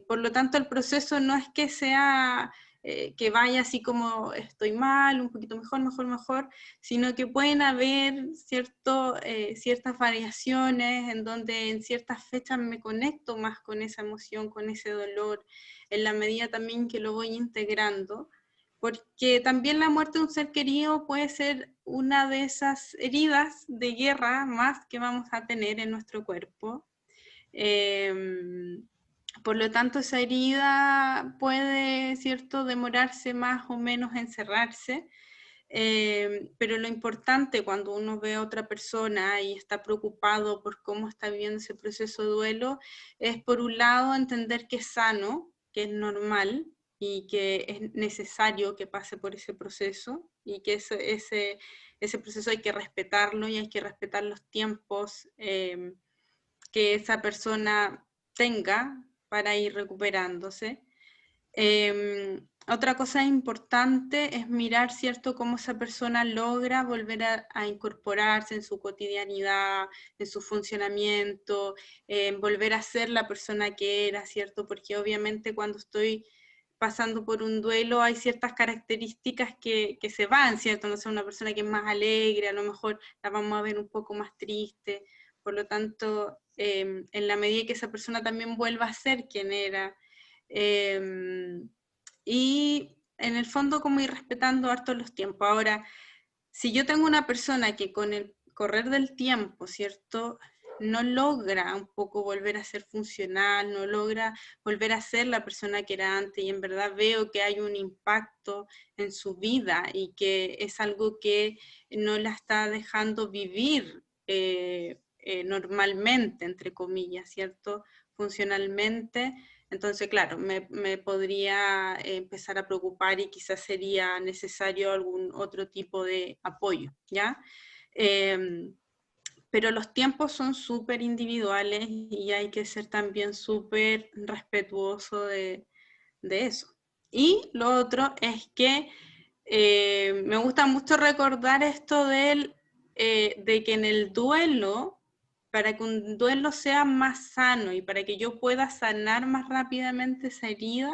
Por lo tanto, el proceso no es que sea que vaya así como estoy mal, un poquito mejor, mejor, mejor, sino que pueden haber ciertas variaciones en donde en ciertas fechas me conecto más con esa emoción, con ese dolor, en la medida también que lo voy integrando, porque también la muerte de un ser querido puede ser una de esas heridas de guerra más que vamos a tener en nuestro cuerpo. Por lo tanto, esa herida puede, ¿cierto?, demorarse más o menos en cerrarse, pero lo importante cuando uno ve a otra persona y está preocupado por cómo está viviendo ese proceso de duelo, es por un lado entender que es sano, que es normal y que es necesario que pase por ese proceso y que ese proceso hay que respetarlo y hay que respetar los tiempos que esa persona tenga para ir recuperándose. Otra cosa importante es mirar, ¿cierto?, cómo esa persona logra volver a incorporarse en su cotidianidad, en su funcionamiento, volver a ser la persona que era, ¿cierto? Porque obviamente cuando estoy pasando por un duelo hay ciertas características que se van, ¿cierto? No sé, una persona que es más alegre, a lo mejor la vamos a ver un poco más triste, por lo tanto, en la medida que esa persona también vuelva a ser quien era, y en el fondo como ir respetando harto los tiempos. Ahora, si yo tengo una persona que con el correr del tiempo, ¿cierto?, no logra un poco volver a ser funcional, no logra volver a ser la persona que era antes, y en verdad veo que hay un impacto en su vida y que es algo que no la está dejando vivir normalmente, entre comillas, ¿cierto?, funcionalmente. Entonces, claro, me podría empezar a preocupar y quizás sería necesario algún otro tipo de apoyo, ¿ya? Pero los tiempos son súper individuales y hay que ser también súper respetuoso de eso. Y lo otro es que me gusta mucho recordar esto de que en el duelo, para que un duelo sea más sano y para que yo pueda sanar más rápidamente esa herida,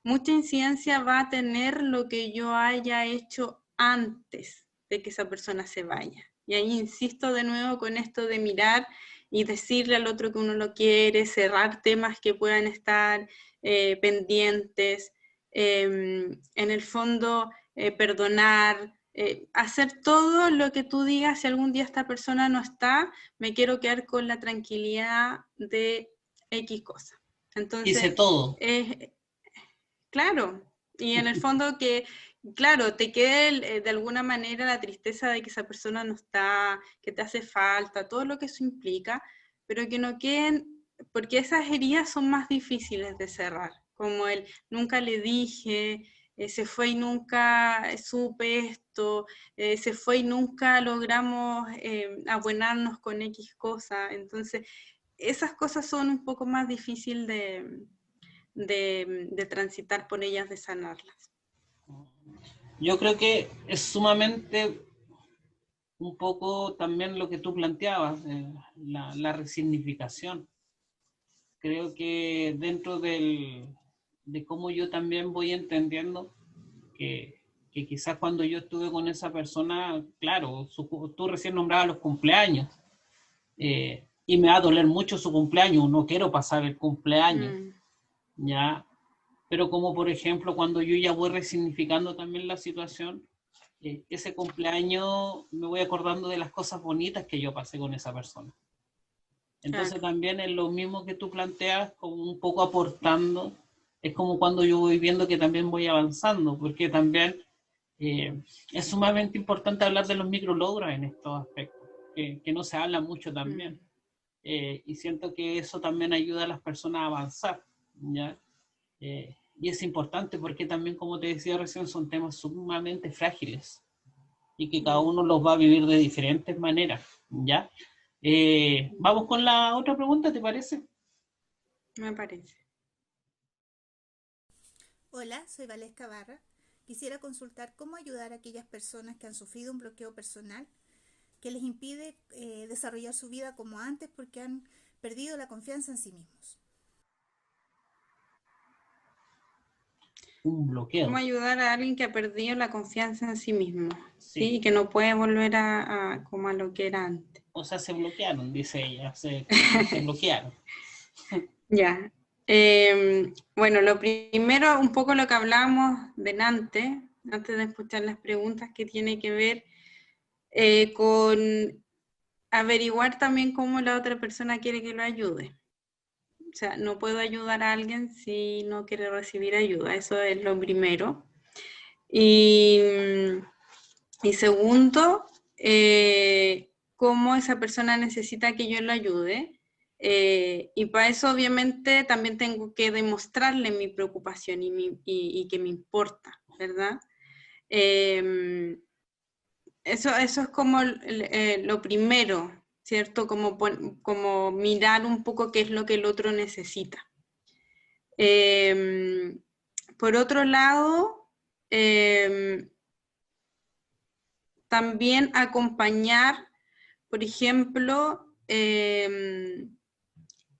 mucha incidencia va a tener lo que yo haya hecho antes de que esa persona se vaya. Y ahí insisto de nuevo con esto de mirar y decirle al otro que uno lo quiere, cerrar temas que puedan estar pendientes, en el fondo perdonar, hacer todo lo que tú digas. Si algún día esta persona no está, me quiero quedar con la tranquilidad de X cosa. Hice Entonces, todo. claro, y en el fondo que, claro, te quede de alguna manera la tristeza de que esa persona no está, que te hace falta, todo lo que eso implica, pero que no queden, porque esas heridas son más difíciles de cerrar, como el nunca le dije, se fue y nunca supe esto, se fue y nunca logramos abuenarnos con X cosa. Entonces, esas cosas son un poco más difíciles de transitar por ellas, de sanarlas. Yo creo que es sumamente un poco también lo que tú planteabas, la resignificación. Creo que dentro de cómo yo también voy entendiendo que quizás cuando yo estuve con esa persona, claro, tú recién nombrabas los cumpleaños, y me va a doler mucho su cumpleaños, no quiero pasar el cumpleaños, ¿ya? Pero como por ejemplo cuando yo ya voy resignificando también la situación, ese cumpleaños me voy acordando de las cosas bonitas que yo pasé con esa persona. Entonces también es lo mismo que tú planteas, como un poco aportando, es como cuando yo voy viendo que también voy avanzando, porque también es sumamente importante hablar de los micrologros en estos aspectos, que no se habla mucho también. Y siento que eso también ayuda a las personas a avanzar, ¿ya? Y es importante porque también, como te decía recién, son temas sumamente frágiles y que cada uno los va a vivir de diferentes maneras, ¿ya? Vamos con la otra pregunta, ¿te parece? Me parece. Hola, soy Valesca Barra. Quisiera consultar cómo ayudar a aquellas personas que han sufrido un bloqueo personal que les impide desarrollar su vida como antes porque han perdido la confianza en sí mismos. Un bloqueo. ¿Cómo ayudar a alguien que ha perdido la confianza en sí mismo? Sí. Y que no puede volver como a lo que era antes. O sea, se bloquearon, dice ella, se bloquearon. Ya. Bueno, lo primero, un poco lo que hablábamos delante, antes de escuchar las preguntas, que tiene que ver con averiguar también cómo la otra persona quiere que lo ayude. O sea, no puedo ayudar a alguien si no quiere recibir ayuda, eso es lo primero. Y segundo, cómo esa persona necesita que yo lo ayude. Y para eso obviamente también tengo que demostrarle mi preocupación y que me importa, ¿verdad? Eso es como lo primero, ¿cierto? Como mirar un poco qué es lo que el otro necesita. Por otro lado, también acompañar, por ejemplo,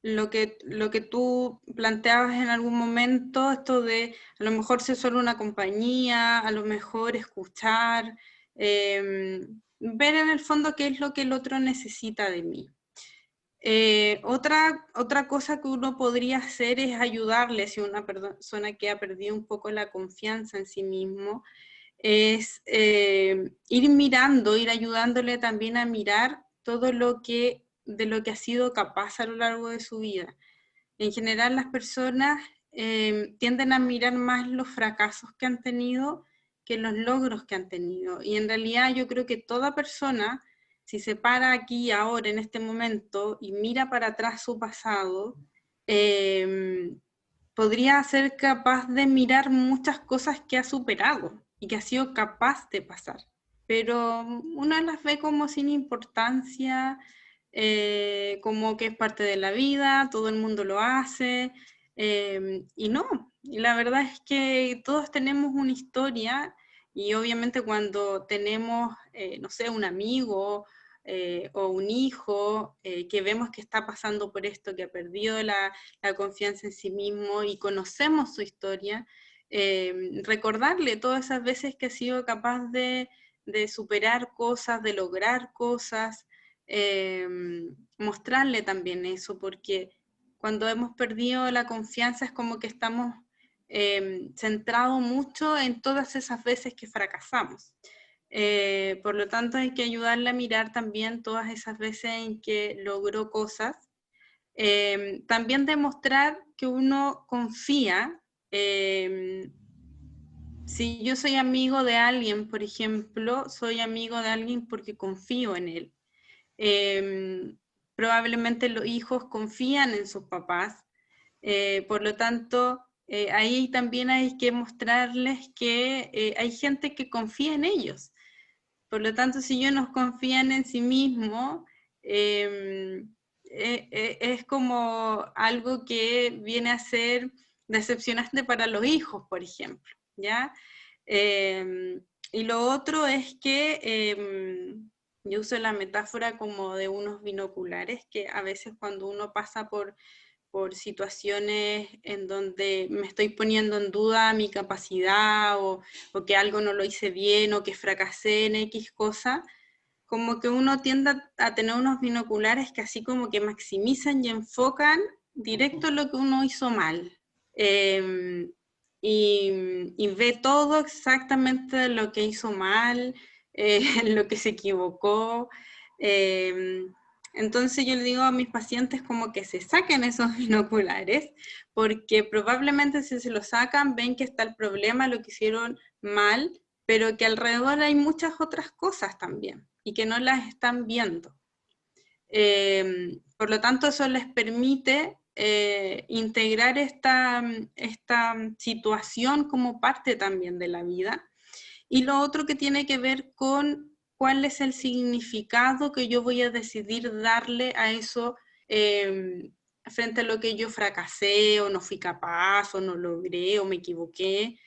lo que tú planteabas en algún momento, esto de a lo mejor ser solo una compañía, a lo mejor escuchar, ver en el fondo qué es lo que el otro necesita de mí. Otra cosa que uno podría hacer es ayudarle, si una persona que ha perdido un poco la confianza en sí mismo, es ir mirando, ir ayudándole también a mirar todo de lo que ha sido capaz a lo largo de su vida. En general las personas tienden a mirar más los fracasos que han tenido que los logros que han tenido. Y en realidad yo creo que toda persona, si se para aquí ahora en este momento y mira para atrás su pasado, podría ser capaz de mirar muchas cosas que ha superado y que ha sido capaz de pasar. Pero uno las ve como sin importancia, como que es parte de la vida, todo el mundo lo hace, y no. Y la verdad es que todos tenemos una historia y obviamente cuando tenemos, no sé, un amigo o un hijo que vemos que está pasando por esto, que ha perdido la confianza en sí mismo y conocemos su historia, recordarle todas esas veces que ha sido capaz de superar cosas, de lograr cosas, mostrarle también eso, porque cuando hemos perdido la confianza es como que estamos centrados mucho en todas esas veces que fracasamos. Por lo tanto hay que ayudarle a mirar también todas esas veces en que logró cosas, También demostrar que uno confía. Si yo soy amigo de alguien, por ejemplo, soy amigo de alguien porque confío en él. Probablemente los hijos confían en sus papás, por lo tanto, ahí también hay que mostrarles que hay gente que confía en ellos. Por lo tanto, si ellos no confían en sí mismos, es como algo que viene a ser decepcionante para los hijos, por ejemplo, ¿ya? Y lo otro es que yo uso la metáfora como de unos binoculares, que a veces cuando uno pasa por situaciones en donde me estoy poniendo en duda mi capacidad o que algo no lo hice bien o que fracasé en X cosa, como que uno tiende a tener unos binoculares que así como que maximizan y enfocan directo lo que uno hizo mal. Y ve todo exactamente lo que hizo mal, lo que se equivocó. Entonces yo le digo a mis pacientes como que se saquen esos binoculares, porque probablemente si se los sacan ven que está el problema, lo que hicieron mal, pero que alrededor hay muchas otras cosas también y que no las están viendo. Por lo tanto, eso les permite integrar esta situación como parte también de la vida. Y lo otro que tiene que ver con cuál es el significado que yo voy a decidir darle a eso frente a lo que yo fracasé o no fui capaz o no logré o me equivoqué,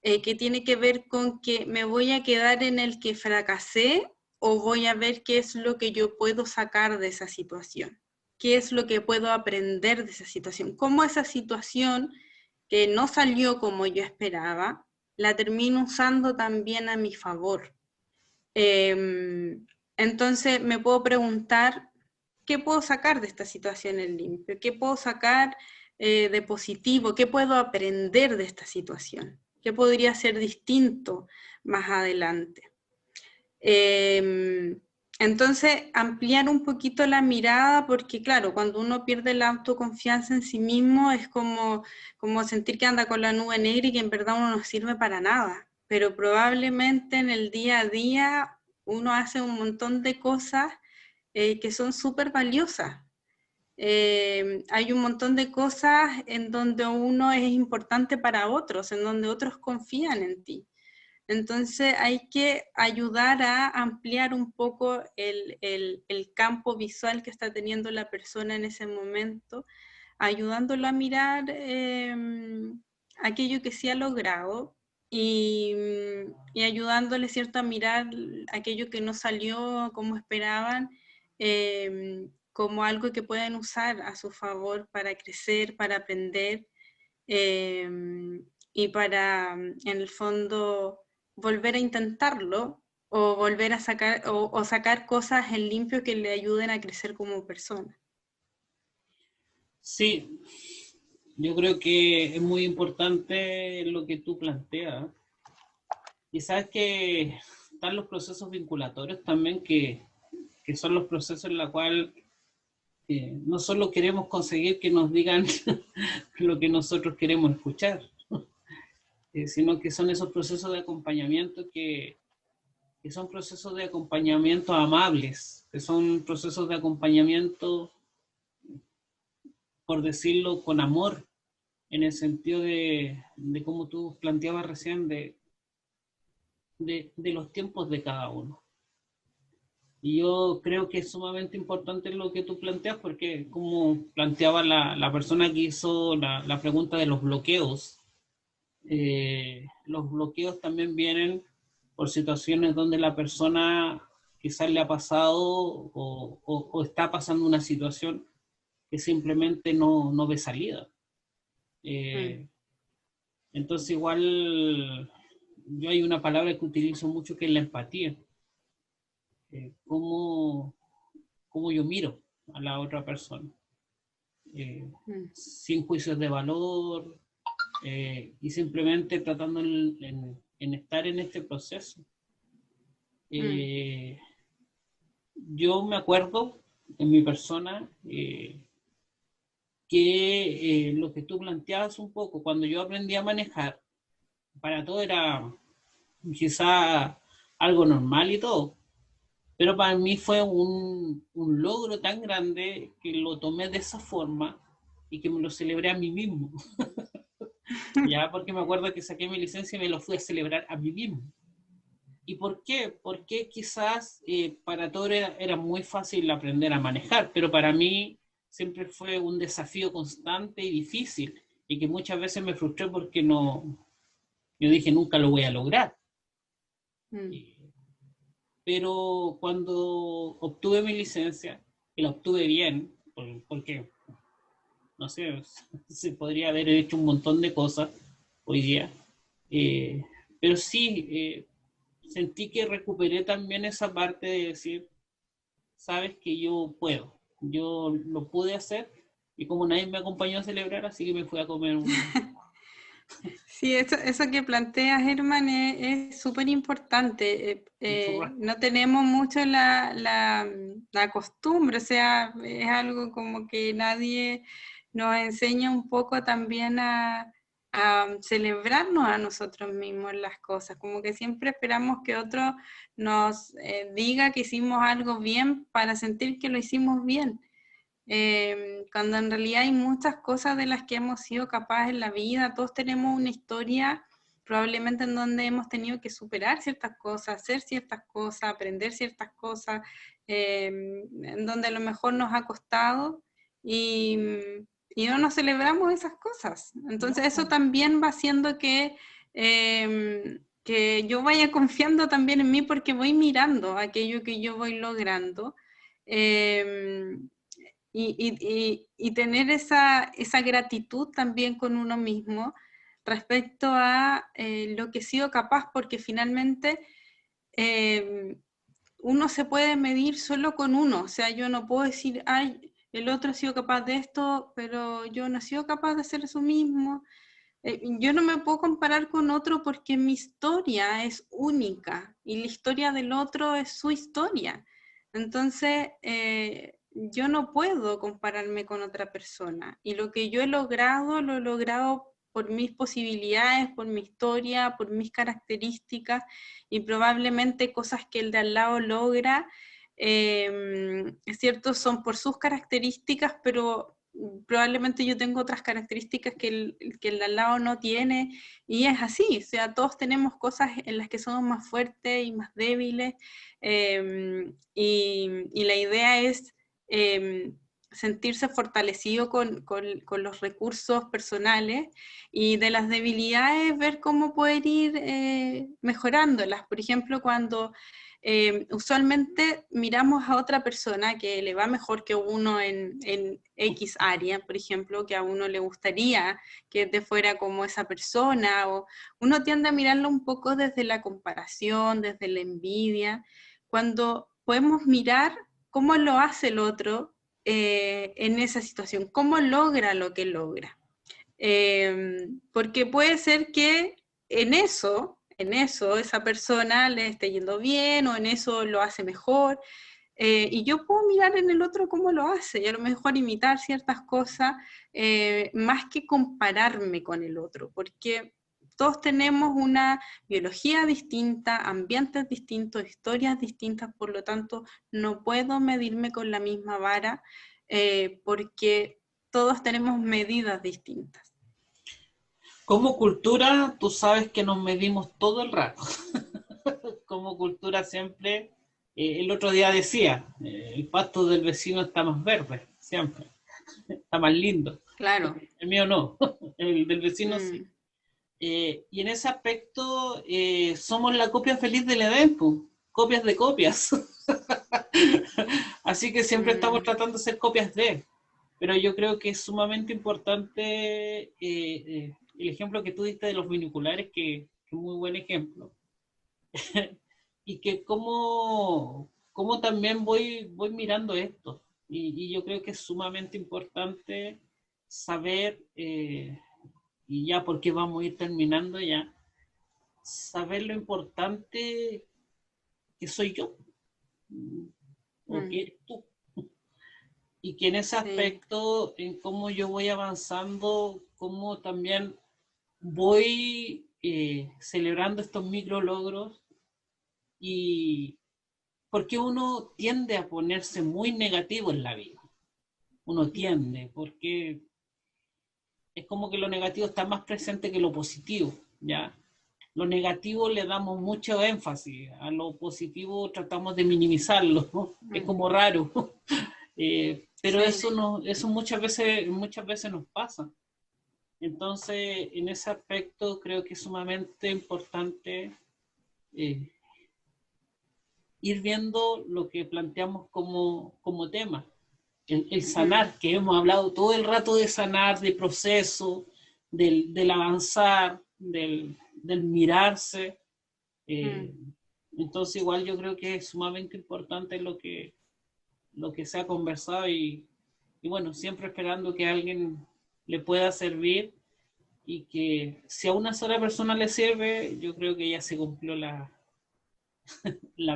que tiene que ver con que me voy a quedar en el que fracasé o voy a ver qué es lo que yo puedo sacar de esa situación, qué es lo que puedo aprender de esa situación, cómo esa situación que no salió como yo esperaba, la termino usando también a mi favor. Entonces me puedo preguntar, ¿qué puedo sacar de esta situación en limpio? ¿Qué puedo sacar de positivo? ¿Qué puedo aprender de esta situación? ¿Qué podría ser distinto más adelante? Entonces, ampliar un poquito la mirada, porque claro, cuando uno pierde la autoconfianza en sí mismo, es como sentir que anda con la nube negra y que en verdad uno no sirve para nada. Pero probablemente en el día a día uno hace un montón de cosas que son súper valiosas. Hay un montón de cosas en donde uno es importante para otros, en donde otros confían en ti. Entonces hay que ayudar a ampliar un poco el campo visual que está teniendo la persona en ese momento, ayudándolo a mirar aquello que sí ha logrado y ayudándole, ¿cierto?, a mirar aquello que no salió como esperaban, como algo que pueden usar a su favor para crecer, para aprender y para, en el fondo, volver a intentarlo o volver a sacar o sacar cosas en limpio que le ayuden a crecer como persona. Sí, yo creo que es muy importante lo que tú planteas. Y sabes que están los procesos vinculatorios también, que son los procesos en los cuales no solo queremos conseguir que nos digan lo que nosotros queremos escuchar, sino que son esos procesos de acompañamiento que son procesos de acompañamiento amables, que son procesos de acompañamiento, por decirlo, con amor, en el sentido de como tú planteabas recién, de los tiempos de cada uno. Y yo creo que es sumamente importante lo que tú planteas, porque como planteaba la persona que hizo la pregunta de los bloqueos también vienen por situaciones donde la persona quizás le ha pasado o está pasando una situación que simplemente no ve salida. Entonces igual yo hay una palabra que utilizo mucho que es la empatía. Cómo yo miro a la otra persona, sin juicios de valor, y simplemente tratando en estar en este proceso. Yo me acuerdo en mi persona, que lo que tú planteabas un poco, cuando yo aprendí a manejar, para todo era quizá algo normal y todo, pero para mí fue un logro tan grande que lo tomé de esa forma y que me lo celebré a mí mismo. Ya, porque me acuerdo que saqué mi licencia y me lo fui a celebrar a mí mismo. ¿Y por qué? Porque quizás para todos era muy fácil aprender a manejar, pero para mí siempre fue un desafío constante y difícil, y que muchas veces me frustré porque no, yo dije nunca lo voy a lograr. Mm. Pero cuando obtuve mi licencia, y la obtuve bien, porque, no sé, se podría haber hecho un montón de cosas hoy día, eh, pero sí, sentí que recuperé también esa parte de decir, sabes que yo puedo, yo lo pude hacer, y como nadie me acompañó a celebrar, así que me fui a comer Sí, eso que planteas, Herman, es súper importante. un churrasco. No tenemos mucho la costumbre, o sea, es algo como que nadie nos enseña un poco también a celebrarnos a nosotros mismos las cosas, como que siempre esperamos que otro nos diga que hicimos algo bien para sentir que lo hicimos bien. Cuando en realidad hay muchas cosas de las que hemos sido capaces en la vida, todos tenemos una historia probablemente en donde hemos tenido que superar ciertas cosas, hacer ciertas cosas, aprender ciertas cosas, en donde a lo mejor nos ha costado y, y no nos celebramos esas cosas. Entonces eso No, también va haciendo que yo vaya confiando también en mí porque voy mirando aquello que yo voy logrando. Eh, y tener esa gratitud también con uno mismo respecto a lo que he sido capaz, porque finalmente eh, uno se puede medir solo con uno, o sea, yo no puedo decir, ay, el otro ha sido capaz de esto, pero yo no he sido capaz de hacer eso mismo. Yo no me puedo comparar con otro porque mi historia es única y la historia del otro es su historia. Entonces, yo no puedo compararme con otra persona. Y lo que yo he logrado, lo he logrado por mis posibilidades, por mi historia, por mis características y probablemente cosas que el de al lado logra, es cierto, son por sus características, pero probablemente yo tengo otras características que el de al lado no tiene, y es así, o sea, todos tenemos cosas en las que somos más fuertes y más débiles, y la idea es eh, sentirse fortalecido con los recursos personales y de las debilidades ver cómo poder ir mejorándolas. Por ejemplo, cuando usualmente miramos a otra persona que le va mejor que uno en X área, por ejemplo, que a uno le gustaría que te fuera como esa persona, o uno tiende a mirarlo un poco desde la comparación, desde la envidia, cuando podemos mirar cómo lo hace el otro en esa situación, cómo logra lo que logra. Porque puede ser que en eso esa persona le esté yendo bien o en eso lo hace mejor. Y yo puedo mirar en el otro cómo lo hace y a lo mejor imitar ciertas cosas más que compararme con el otro, porque todos tenemos una biología distinta, ambientes distintos, historias distintas, por lo tanto no puedo medirme con la misma vara porque todos tenemos medidas distintas. como cultura, tú sabes que nos medimos todo el rato. Como cultura siempre, el otro día decía, el pasto del vecino está más verde, siempre, está más lindo. Claro. El mío no, el del vecino sí. Mm. Y en ese aspecto somos la copia feliz del Edén, copias de copias. Así que siempre estamos tratando de ser copias de. Pero yo creo que es sumamente importante el ejemplo que tú diste de los binoculares, que es un muy buen ejemplo. Y que como también voy mirando esto. Y yo creo que es sumamente importante saber, y ya porque vamos a ir terminando ya, saber lo importante que soy yo, o que eres tú. y que en ese Sí. aspecto, en cómo yo voy avanzando, cómo también voy celebrando estos micro logros, y porque uno tiende a ponerse muy negativo en la vida. Uno tiende, porque es como que lo negativo está más presente que lo positivo, ¿ya? Lo negativo le damos mucho énfasis, a lo positivo tratamos de minimizarlo, ¿no? Es como raro, pero Sí. eso muchas veces nos pasa. Entonces, en ese aspecto creo que es sumamente importante eh, ir viendo lo que planteamos como tema, el sanar, que hemos hablado todo el rato de sanar, de proceso, del avanzar, del mirarse. Eh, entonces igual yo creo que es sumamente importante lo que se ha conversado, y bueno, siempre esperando que a alguien le pueda servir, y que si a una sola persona le sirve, yo creo que ya se cumplió la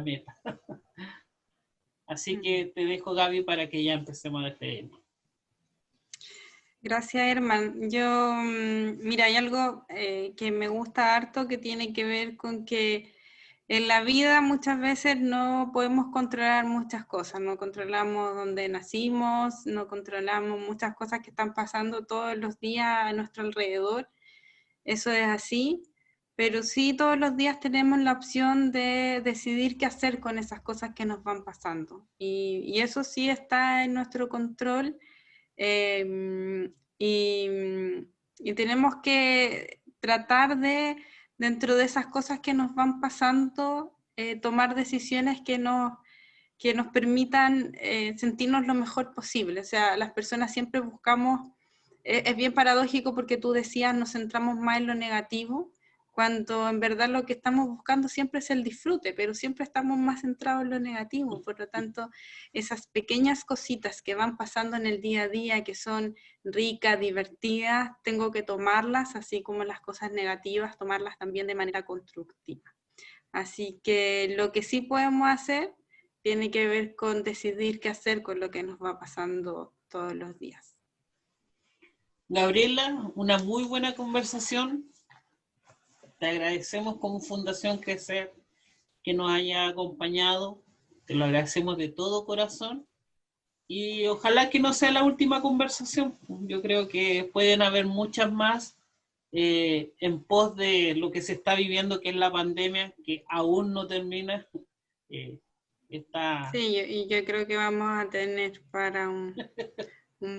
meta. Así que te dejo, Gaby, para que ya empecemos a despedirnos. Gracias, Herman. Yo, mira, hay algo que me gusta harto que tiene que ver con que en la vida muchas veces no podemos controlar muchas cosas, no controlamos dónde nacimos, no controlamos muchas cosas que están pasando todos los días a nuestro alrededor, eso es así, pero sí todos los días tenemos la opción de decidir qué hacer con esas cosas que nos van pasando, y eso sí está en nuestro control. Y, y tenemos que tratar de, dentro de esas cosas que nos van pasando, tomar decisiones que nos permitan sentirnos lo mejor posible. O sea, las personas siempre buscamos, es bien paradójico porque tú decías, nos centramos más en lo negativo, cuando en verdad lo que estamos buscando siempre es el disfrute, pero siempre estamos más centrados en lo negativo. Por lo tanto, esas pequeñas cositas que van pasando en el día a día, que son ricas, divertidas, tengo que tomarlas, así como las cosas negativas, tomarlas también de manera constructiva. Así que lo que sí podemos hacer tiene que ver con decidir qué hacer con lo que nos va pasando todos los días. Gabriela, una muy buena conversación. Te agradecemos como Fundación Crecer que nos haya acompañado. Te lo agradecemos de todo corazón. Y ojalá que no sea la última conversación. Yo creo que pueden haber muchas más en pos de lo que se está viviendo, que es la pandemia, que aún no termina. Sí, y yo creo que vamos a tener para un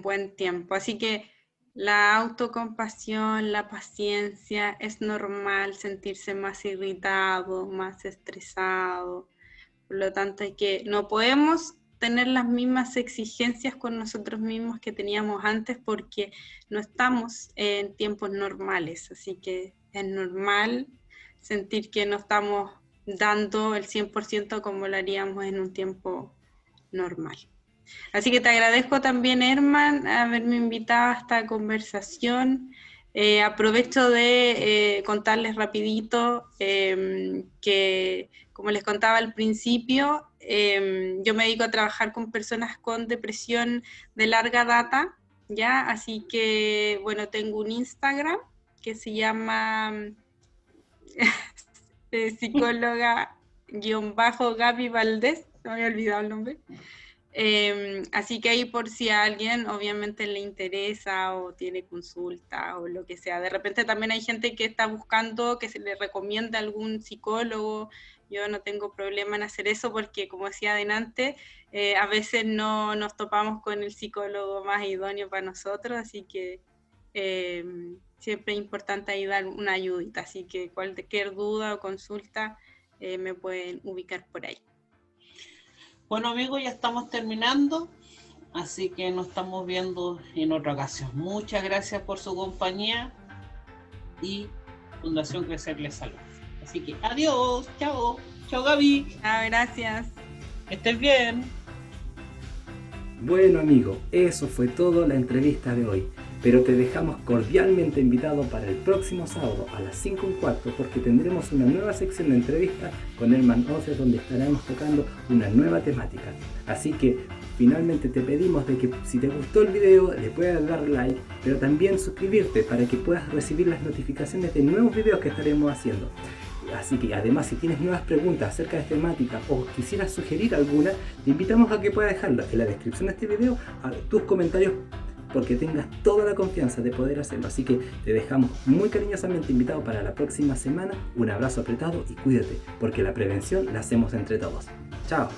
buen tiempo. Así que la autocompasión, la paciencia, es normal sentirse más irritado, más estresado. Por lo tanto, no podemos tener las mismas exigencias con nosotros mismos que teníamos antes, porque no estamos en tiempos normales. Así que es normal sentir que no estamos dando el 100% como lo haríamos en un tiempo normal. Así que te agradezco también, Herman, haberme invitado a esta conversación. Aprovecho de contarles rapidito que, como les contaba al principio, yo me dedico a trabajar con personas con depresión de larga data, ¿ya? Así que, bueno, tengo un Instagram que se llama psicóloga-Gaby Valdés, no me había olvidado el nombre. Así que ahí, por si a alguien obviamente le interesa o tiene consulta o lo que sea. De repente también hay gente que está buscando que se le recomiende algún psicólogo. Yo no tengo problema en hacer eso porque, como decía adelante, a veces no nos topamos con el psicólogo más idóneo para nosotros, así que siempre es importante ahí dar una ayudita. Así que cualquier duda o consulta me pueden ubicar por ahí. Bueno, amigos, ya estamos terminando, así que nos estamos viendo en otra ocasión. Muchas gracias por su compañía y Fundación Crecer les saluda. Así que adiós, chao, chao Gaby. Gracias. Que estés bien. Bueno, amigo, eso fue todo la entrevista de hoy, pero te dejamos cordialmente invitado para el próximo sábado a las 5:15, porque tendremos una nueva sección de entrevistas con Herman Oces, donde estaremos tocando una nueva temática. Así que finalmente te pedimos de que si te gustó el video le puedas dar like, pero también suscribirte para que puedas recibir las notificaciones de nuevos videos que estaremos haciendo. Así que además, si tienes nuevas preguntas acerca de temática o quisieras sugerir alguna, te invitamos a que puedas dejarlo en la descripción de este video, a tus comentarios, porque tengas toda la confianza de poder hacerlo. Así que te dejamos muy cariñosamente invitado para la próxima semana. Un abrazo apretado y cuídate, porque la prevención la hacemos entre todos. Chao.